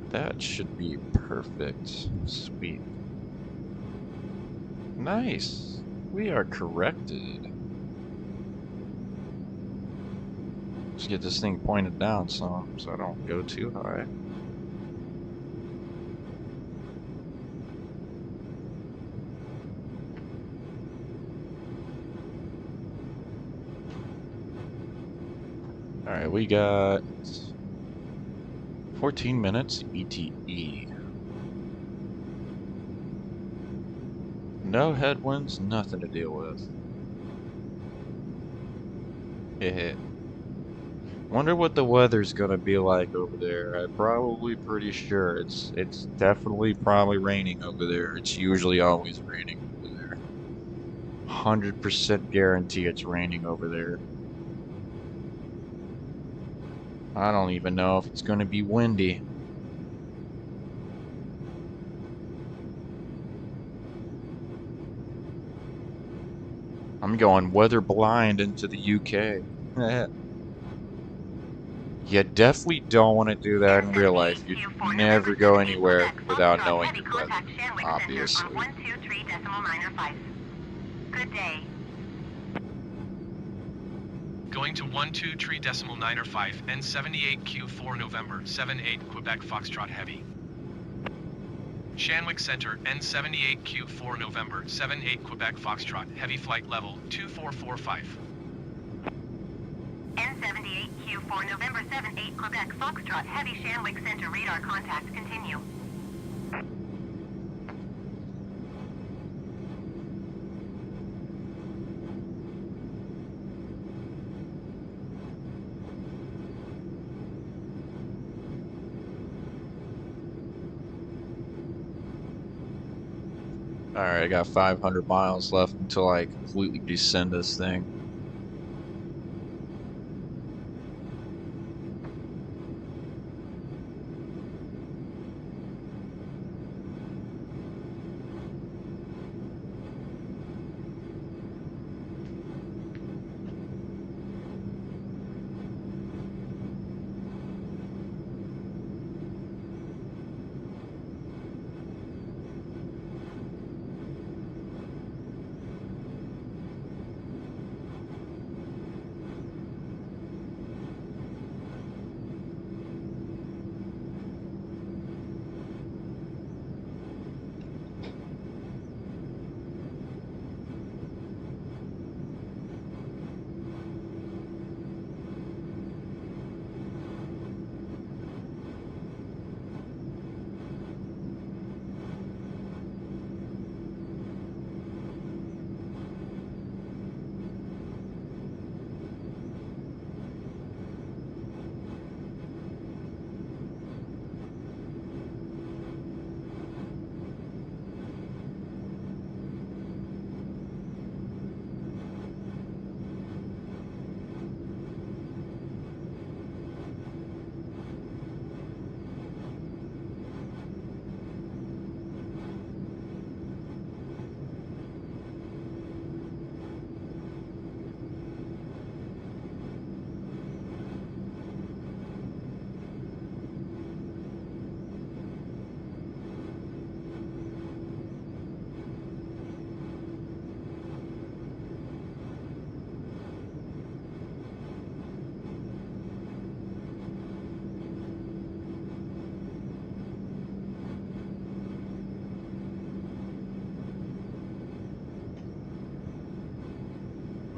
that should be perfect. Sweet. Nice. We are corrected. Let's get this thing pointed down some so I don't go too high. Alright, we got 14 minutes ETE. No headwinds, nothing to deal with. Heh. Wonder what the weather's gonna be like over there. I'm probably pretty sure it's definitely probably raining over there. It's usually always raining over there. 100% guarantee it's raining over there. I don't even know if it's gonna be windy. I'm I'm going weather blind into the UK. You definitely don't want to do that in real life. You'd never go anywhere without knowing your weather, obviously. 123.905. Good day. Going to 123.905, N78Q4 November 78 Quebec Foxtrot Heavy. Shanwick Center, N78Q4 November 78 Quebec Foxtrot Heavy Flight Level 2445. N78Q4 November 78 Quebec Foxtrot Heavy Shanwick Center radar contact continue. Alright, I got 500 miles left until I completely descend this thing.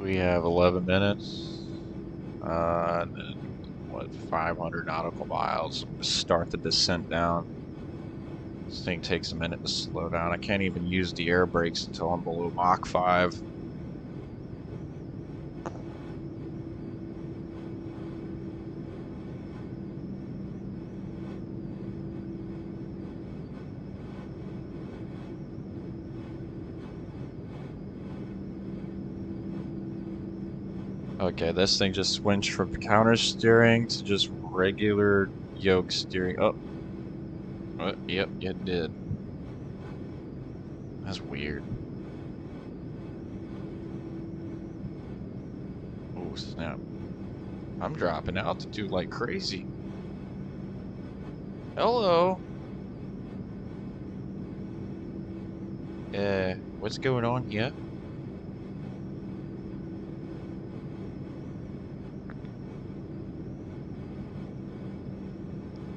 We have 11 minutes. And then, what, 500 nautical miles. Start the descent down. This thing takes a minute to slow down. I can't even use the air brakes until I'm below Mach 5. Okay, this thing just switched from counter steering to just regular yoke steering. Oh, yep, it did. That's weird. Oh, snap. I'm dropping altitude like crazy. Hello. What's going on here?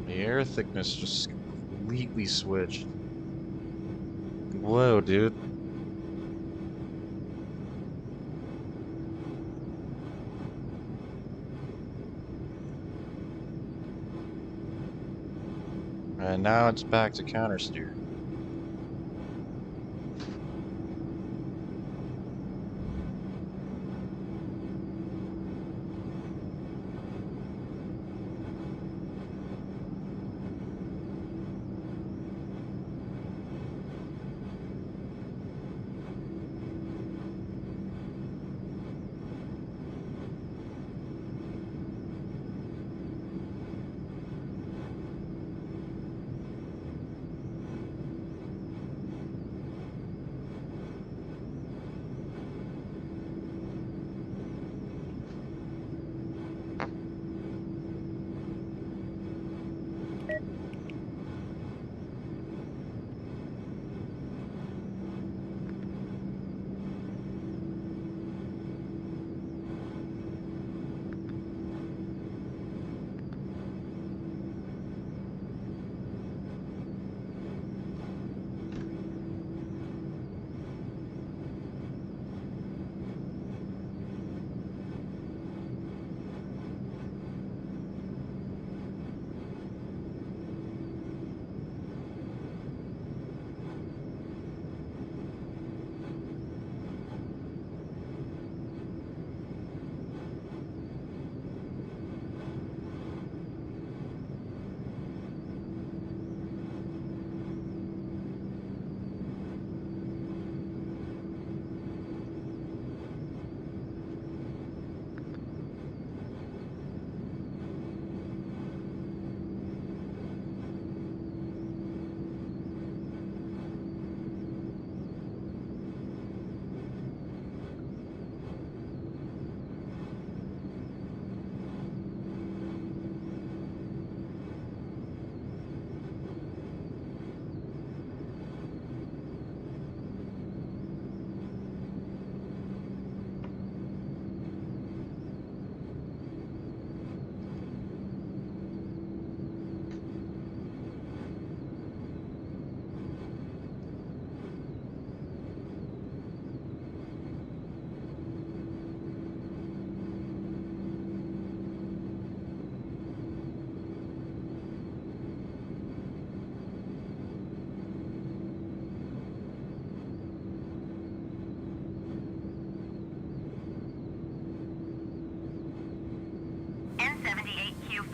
The air thickness just completely switched. Whoa, dude. And now it's back to counter steer.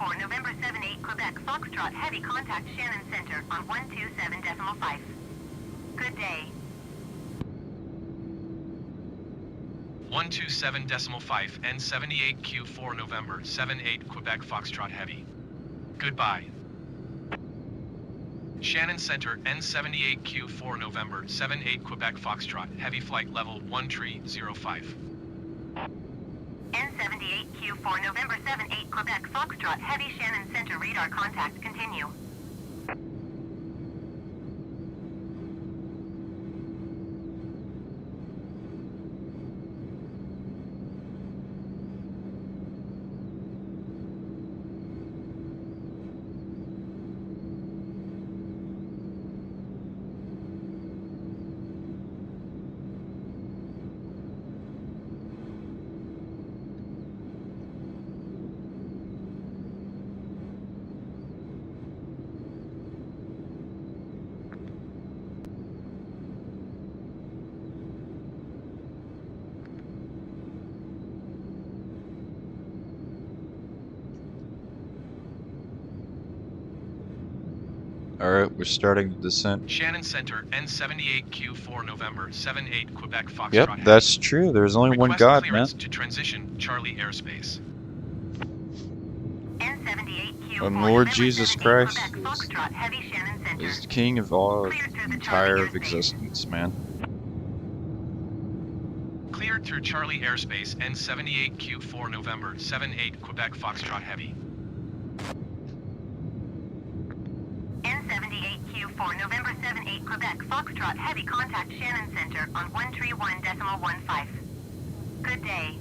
Q4 November 78 Quebec Foxtrot Heavy contact Shannon Center on 127.5. Good day. 127.5 N78 Q4 November 78 Quebec Foxtrot Heavy. Goodbye. Shannon Center N78 Q4 November 78 Quebec Foxtrot Heavy flight level 1305. N78 Q4 November 78 Quebec Foxtrot Heavy Shannon Center radar contact continue. Alright, we're starting the descent. Shannon Center N78 Q4 November 78 Quebec Foxtrot Yep, Heavy. that's true. There's only one Request God, man. clearance to transition Charlie airspace. N78 Q4 And Lord November Jesus 78 Christ Quebec Foxtrot Heavy Shannon Center. is the king of all Cleared through the entire Charlie of airspace. existence, man. Cleared through Charlie airspace N78 Q4 November 78 Quebec Foxtrot Heavy. N78 Q4 November 78 Quebec Foxtrot Heavy contact Shannon Center on 131.15. Good day.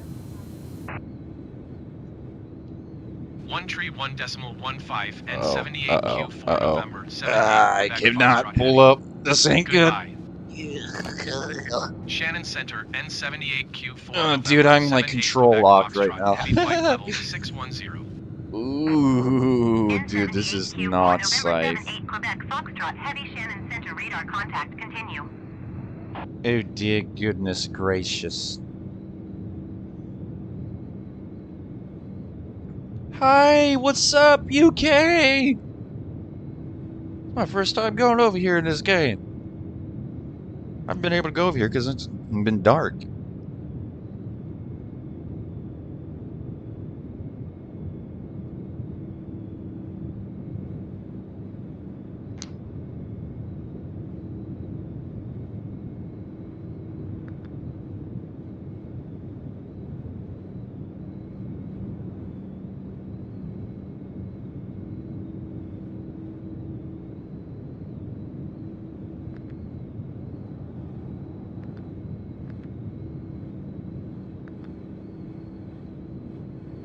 131.15 and Uh-oh, 78 uh-oh, Q4 uh-oh. November 78 I Quebec cannot Foxtrot pull Heavy. up. This ain't good. Goodbye. Shannon Center N78 Q4 Oh, November dude, I'm like 78 control Quebec locked right Foxtrot now. Heavy flight level 610. Ooh, dude, this N78 is Q4 not November safe. 78 Quebec Foxtrot Heavy Shannon Center radar contact continue. Oh dear goodness gracious. Hi, what's up, UK? My first time going over here in this game. I've been able to go over here because it's been dark.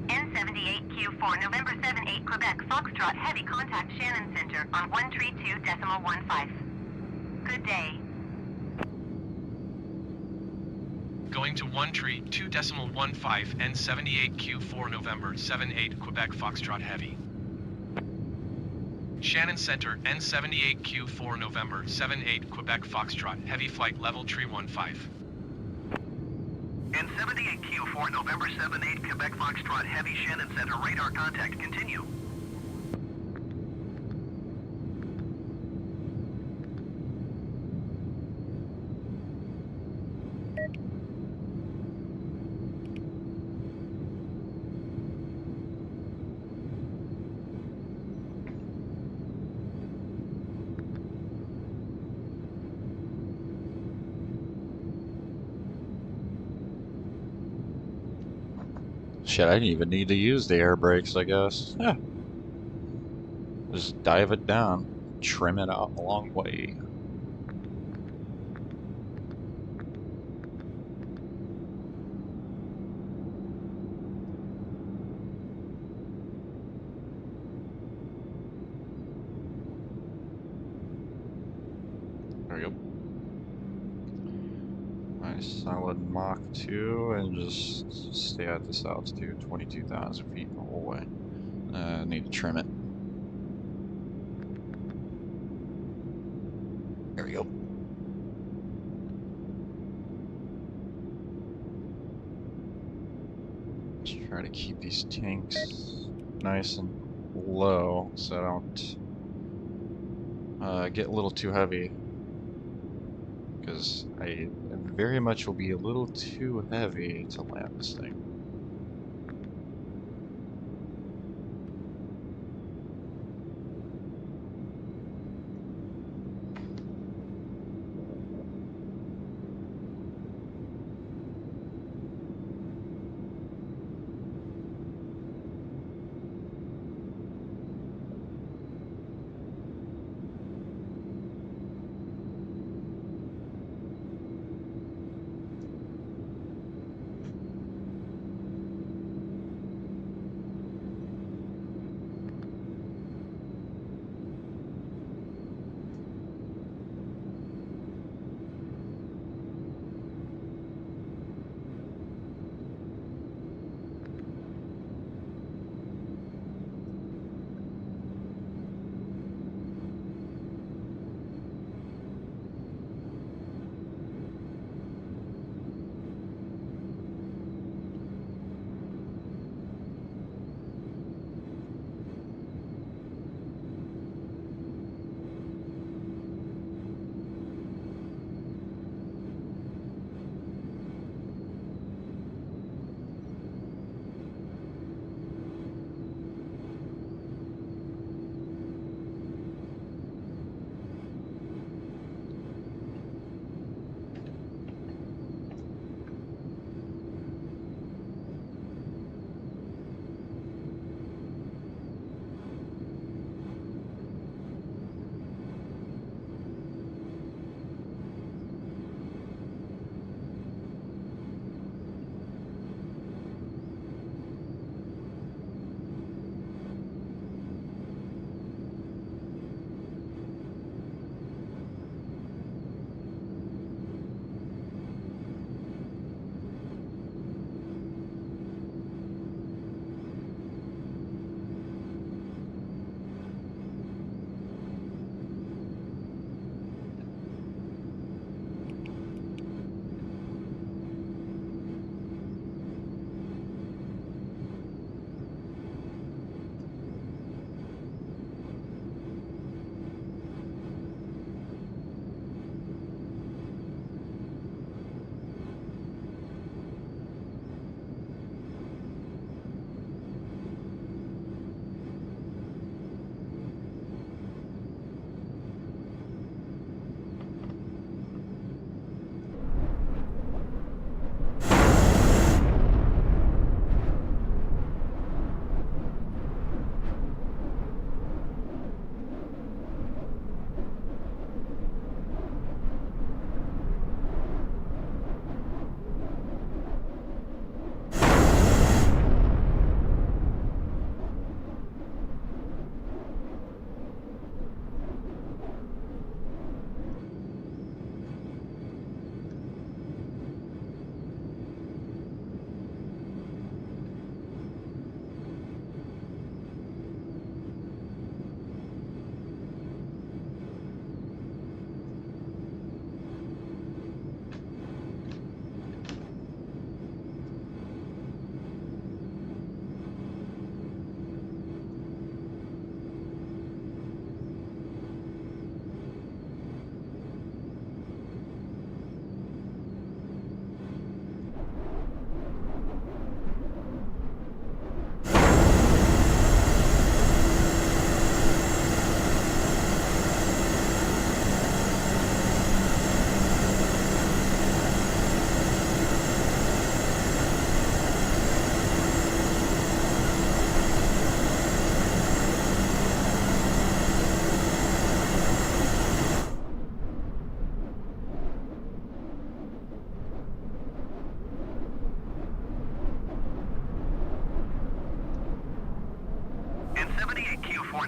N78 Q4 November 78 Quebec Foxtrot Heavy contact Shannon Center on 132.15. Good day. Going to 132.15 and 78 Q4 November 78 Quebec Foxtrot Heavy. Shannon Center N78 Q4 November 78 Quebec Foxtrot Heavy flight level 315. N78 Q4 November 78 Quebec Foxtrot Heavy Shannon Center radar contact continue. Shit, I didn't even need to use the air brakes, I guess. Yeah. Just dive it down, trim it out a long way. There we go. Nice solid Mach 2 and just stay at this altitude, 22,000 feet the whole way. Need to trim it. There we go. Let's try to keep these tanks nice and low so I don't get a little too heavy. Because I very much will be a little too heavy to land this thing.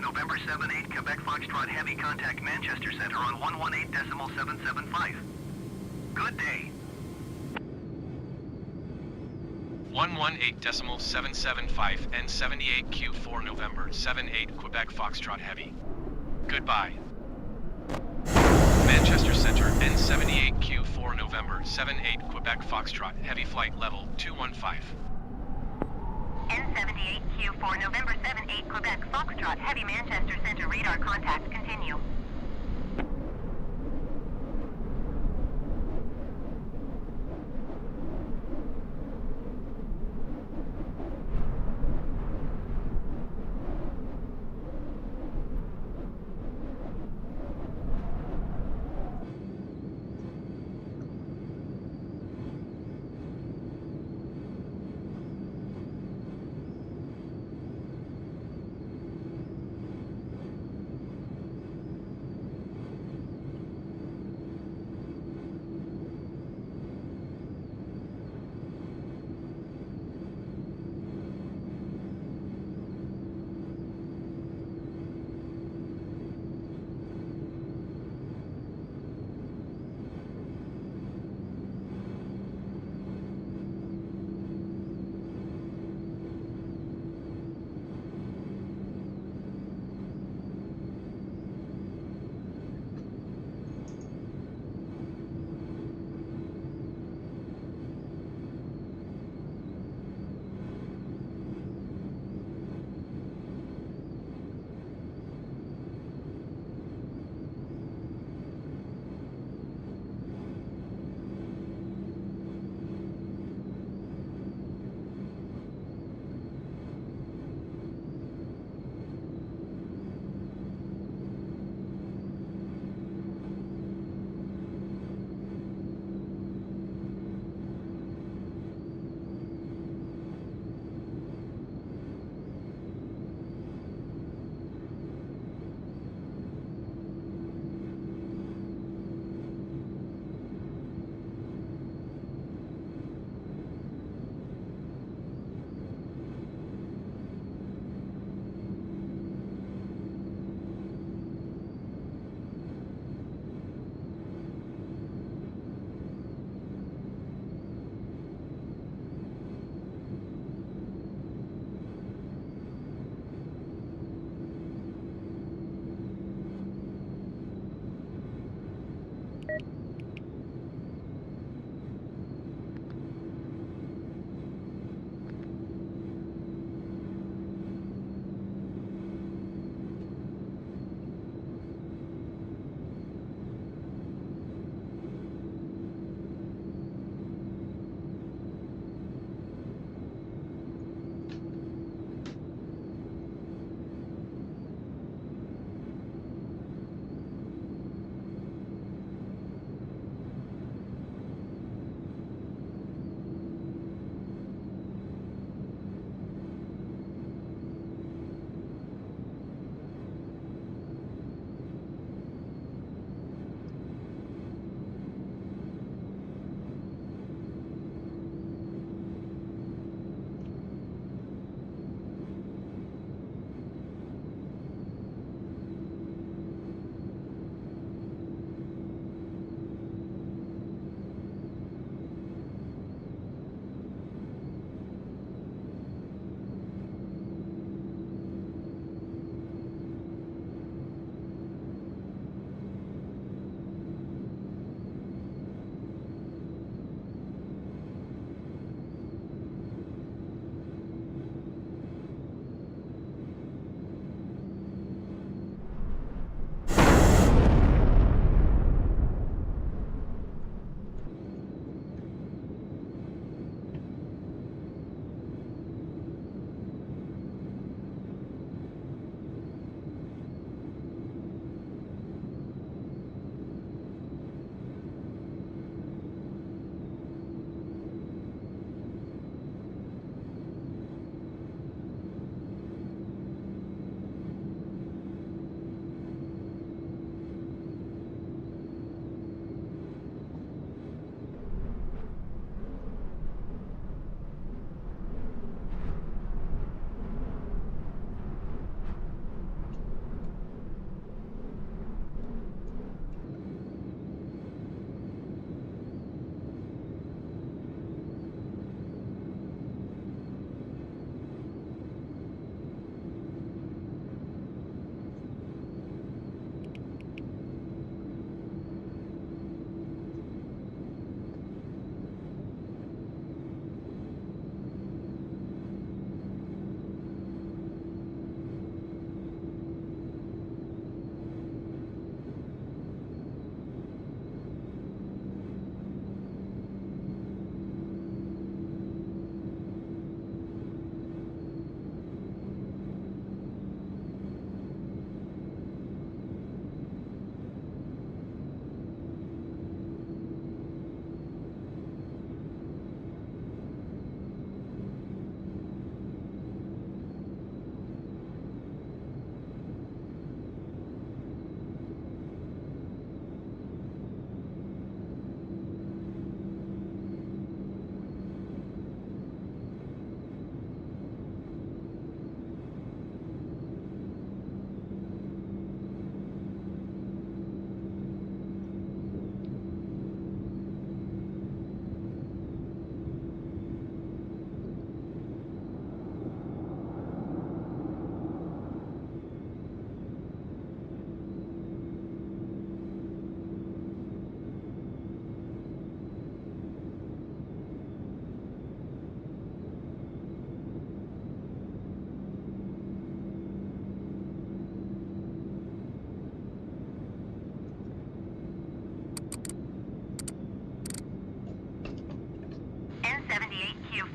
November 78, Quebec Foxtrot Heavy contact Manchester Center on 118.775. Good day. 118.775 N78Q4 November 78 Quebec Foxtrot Heavy. Goodbye. Manchester Center N78Q4 November 78 Quebec Foxtrot Heavy flight level 215. N78Q4 November 78 Quebec Foxtrot Heavy Manchester Center radar contact continue.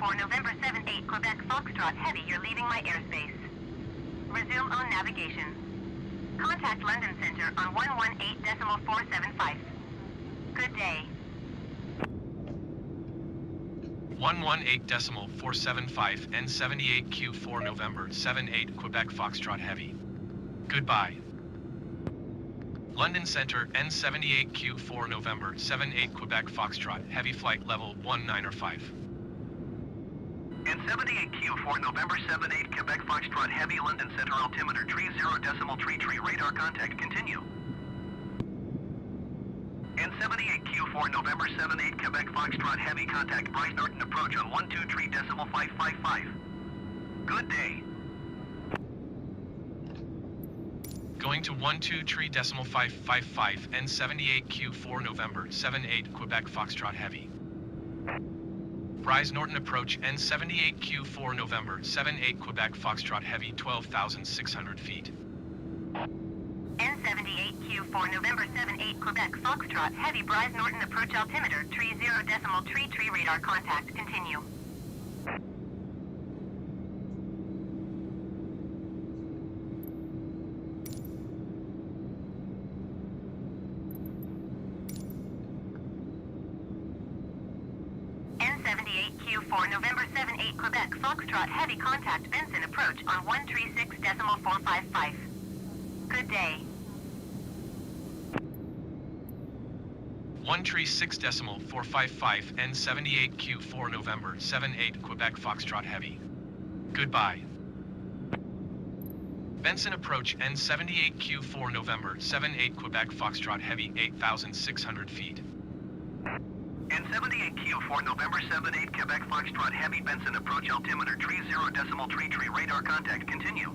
Q4 November 78 Quebec Foxtrot Heavy, you're leaving my airspace. Resume on navigation. Contact London Center on 118.475. Good day. 118.475 N78 Q4 November 78 Quebec Foxtrot Heavy. Goodbye. London Center N78 Q4 November 78 Quebec Foxtrot Heavy flight level 195. N78 Q4 November 78 Quebec Foxtrot Heavy London Center altimeter 30.33 radar contact continue. N78 Q4 November 78 Quebec Foxtrot Heavy contact Bryce Norton approach on 123.555. Good day. Going to 123.555 N78 Q4 November 78 Quebec Foxtrot Heavy. Bryce Norton approach N78 Q4 November 78 Quebec Foxtrot Heavy 12,600 feet. N78 Q4 November 78 Quebec Foxtrot Heavy Bryce Norton approach altimeter 30.33 radar contact continue. N78 Q4 November 78 Quebec Foxtrot Heavy contact Benson approach on 136.455. Good day. 136.455 N78 Q4 November 78 Quebec Foxtrot Heavy. Goodbye. Benson approach N78 Q4 November 78 Quebec Foxtrot Heavy 8,600 feet. N78 Q4 November 78 Quebec Foxtrot Heavy Benson approach altimeter 30.33 radar contact continue.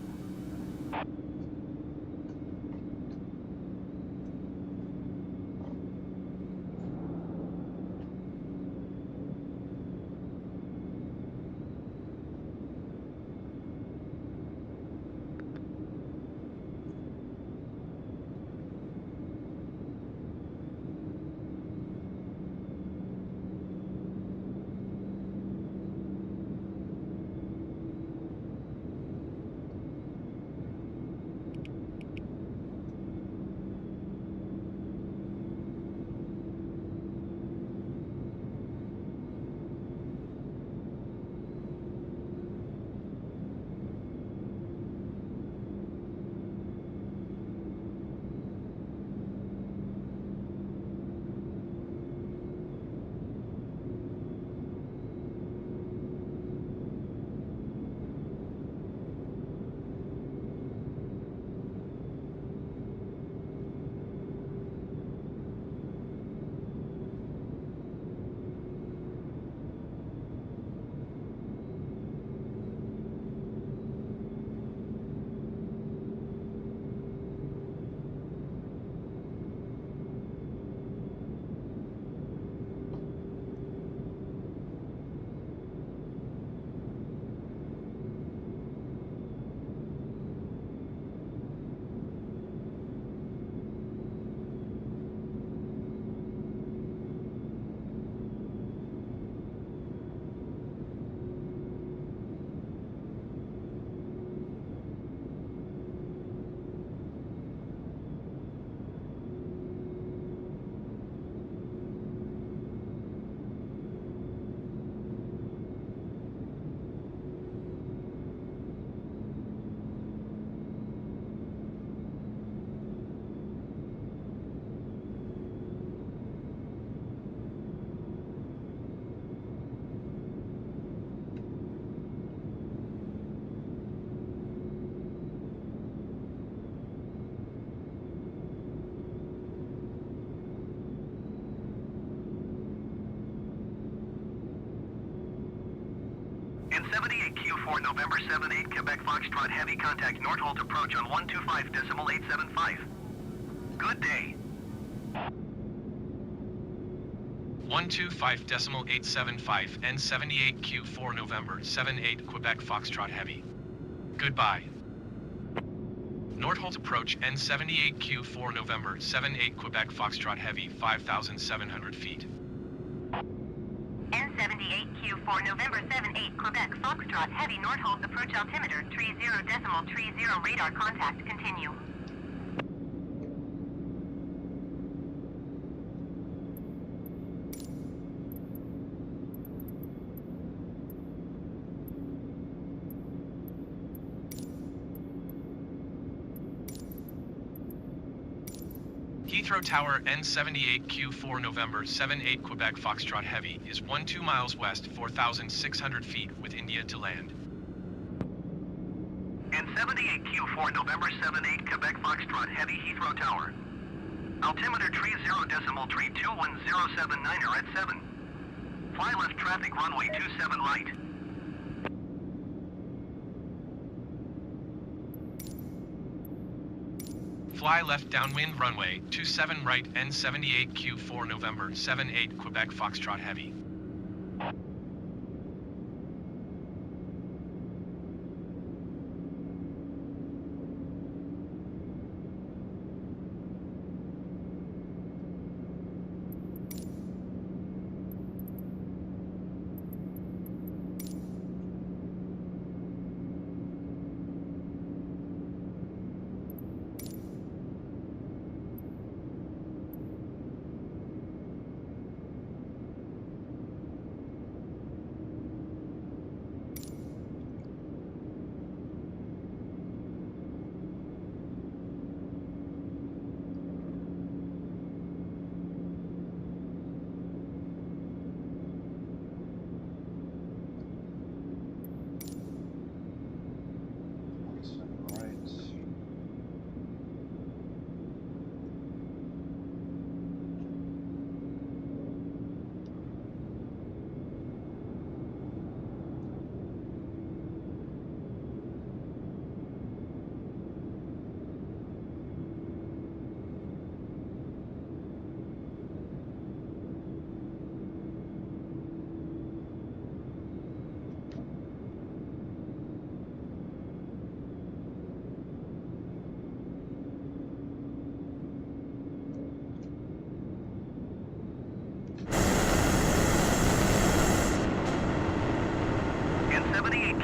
N78 Q4 November 78 Quebec Foxtrot Heavy contact Nordholt approach on 125.875. Good day. 125.875 N78 Q4 November 78 Quebec Foxtrot Heavy. Goodbye. Nordholt approach N78 Q4 November 78 Quebec Foxtrot Heavy 5,700 feet. N78 Q4 Q4 November 78 Quebec Foxtrot Heavy North approach altimeter 30.30 radar contact continue. Heathrow Tower N78 Q4 November 78 Quebec Foxtrot Heavy is 12 miles west, 4,600 feet with India to land. N78 Q4 November 78 Quebec Foxtrot Heavy Heathrow Tower. Altimeter 30.32179 at 7. Fly left traffic runway 27 right. Fly left downwind runway 27 right N78 Q4 November 78 Quebec Foxtrot Heavy.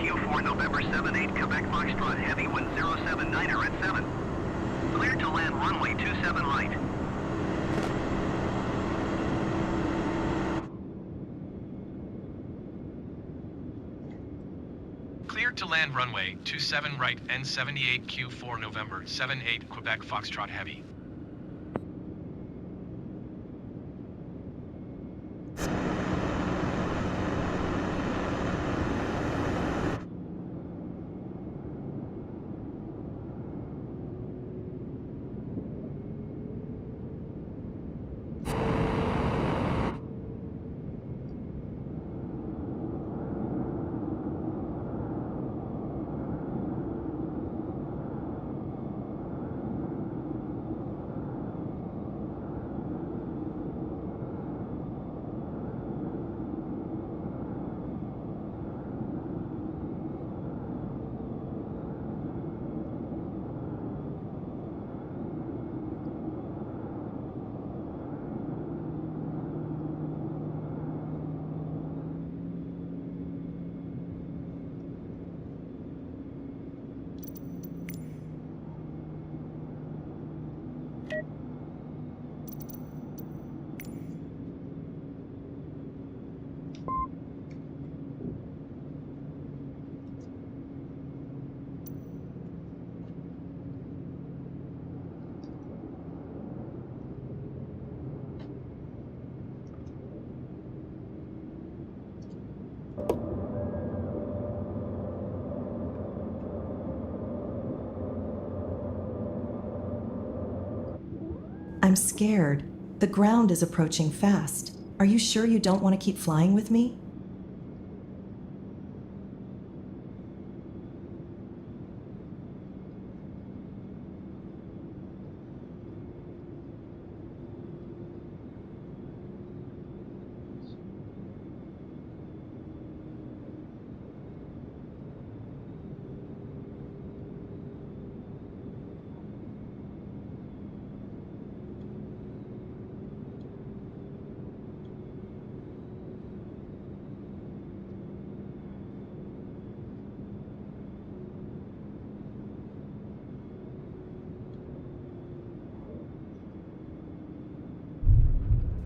Q4 November 78 Quebec Foxtrot Heavy wind 079er at 7. Cleared to land runway 27 right. Cleared to land runway 27 right N78 Q4 November 78 Quebec Foxtrot Heavy. I'm scared. The ground is approaching fast. Are you sure you don't want to keep flying with me?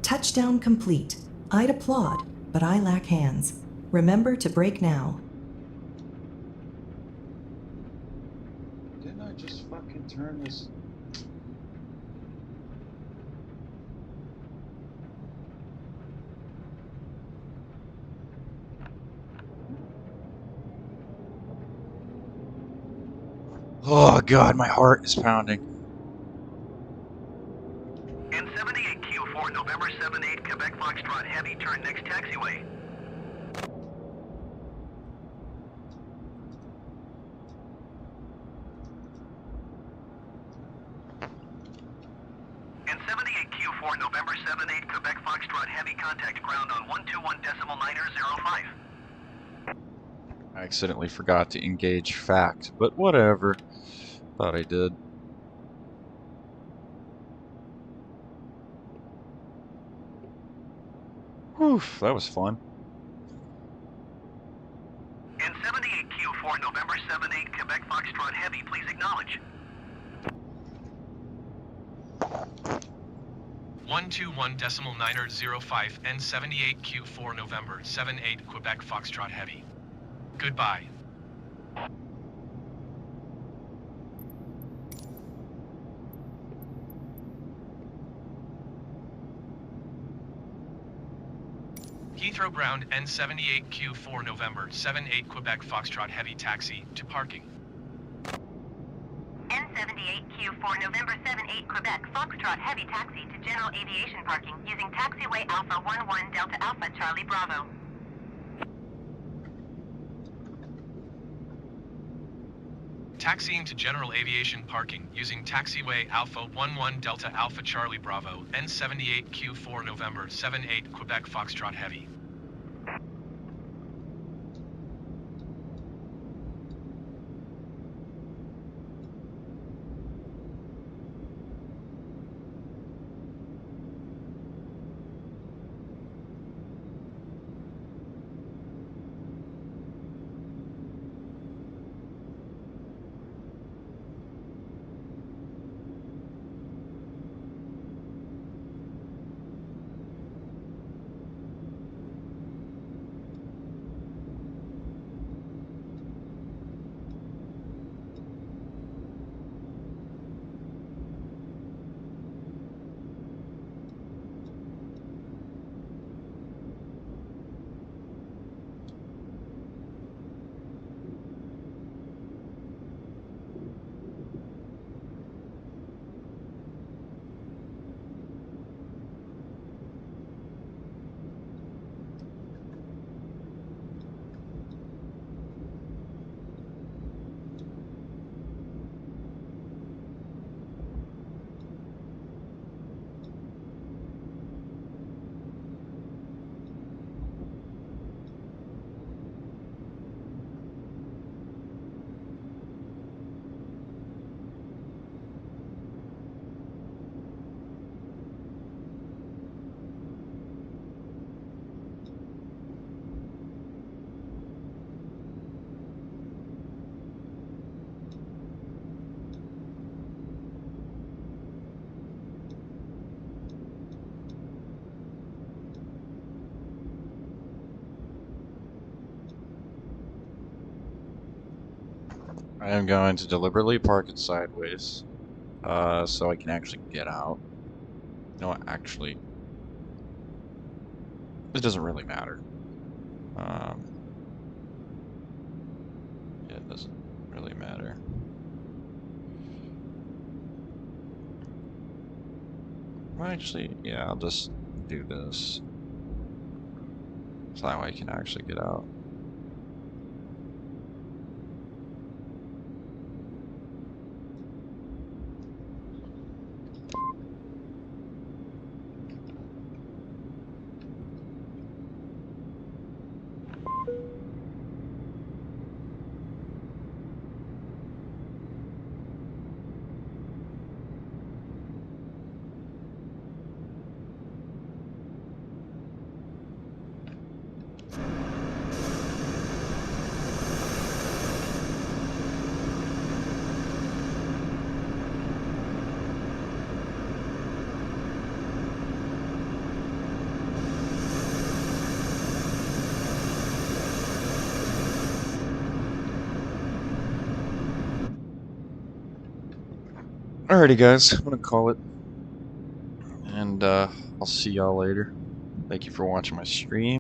Touchdown complete. I'd applaud, but I lack hands. Remember to brake now. Didn't I just fucking turn this? Oh god, my heart is pounding. N78Q4 November 78 Quebec Foxtrot Heavy, turn next taxiway. N78Q4 November 78 Quebec Foxtrot Heavy, contact ground on 121.905. I accidentally forgot to engage fact, but whatever. Thought I did. Whew, that was fun. N78Q4 November 78 Quebec Foxtrot Heavy, please acknowledge. 121.905 N78Q4 November 78 Quebec Foxtrot Heavy. Goodbye. Heathrow ground N78Q4 November 78 Quebec Foxtrot Heavy, taxi to parking. N78Q4 November 78 Quebec Foxtrot Heavy, taxi to general aviation parking using taxiway Alpha 11 Delta Alpha Charlie Bravo. Taxiing to general aviation parking using taxiway Alpha 11 Delta Alpha Charlie Bravo, N78Q4 November 78 Quebec Foxtrot Heavy. I am going to deliberately park it sideways, so I can actually get out. No, actually, it doesn't really matter. Yeah, it doesn't really matter. Well, actually, yeah, I'll just do this, so that way I can actually get out. Alrighty, guys, I'm gonna call it, and I'll see y'all later. Thank you for watching my stream.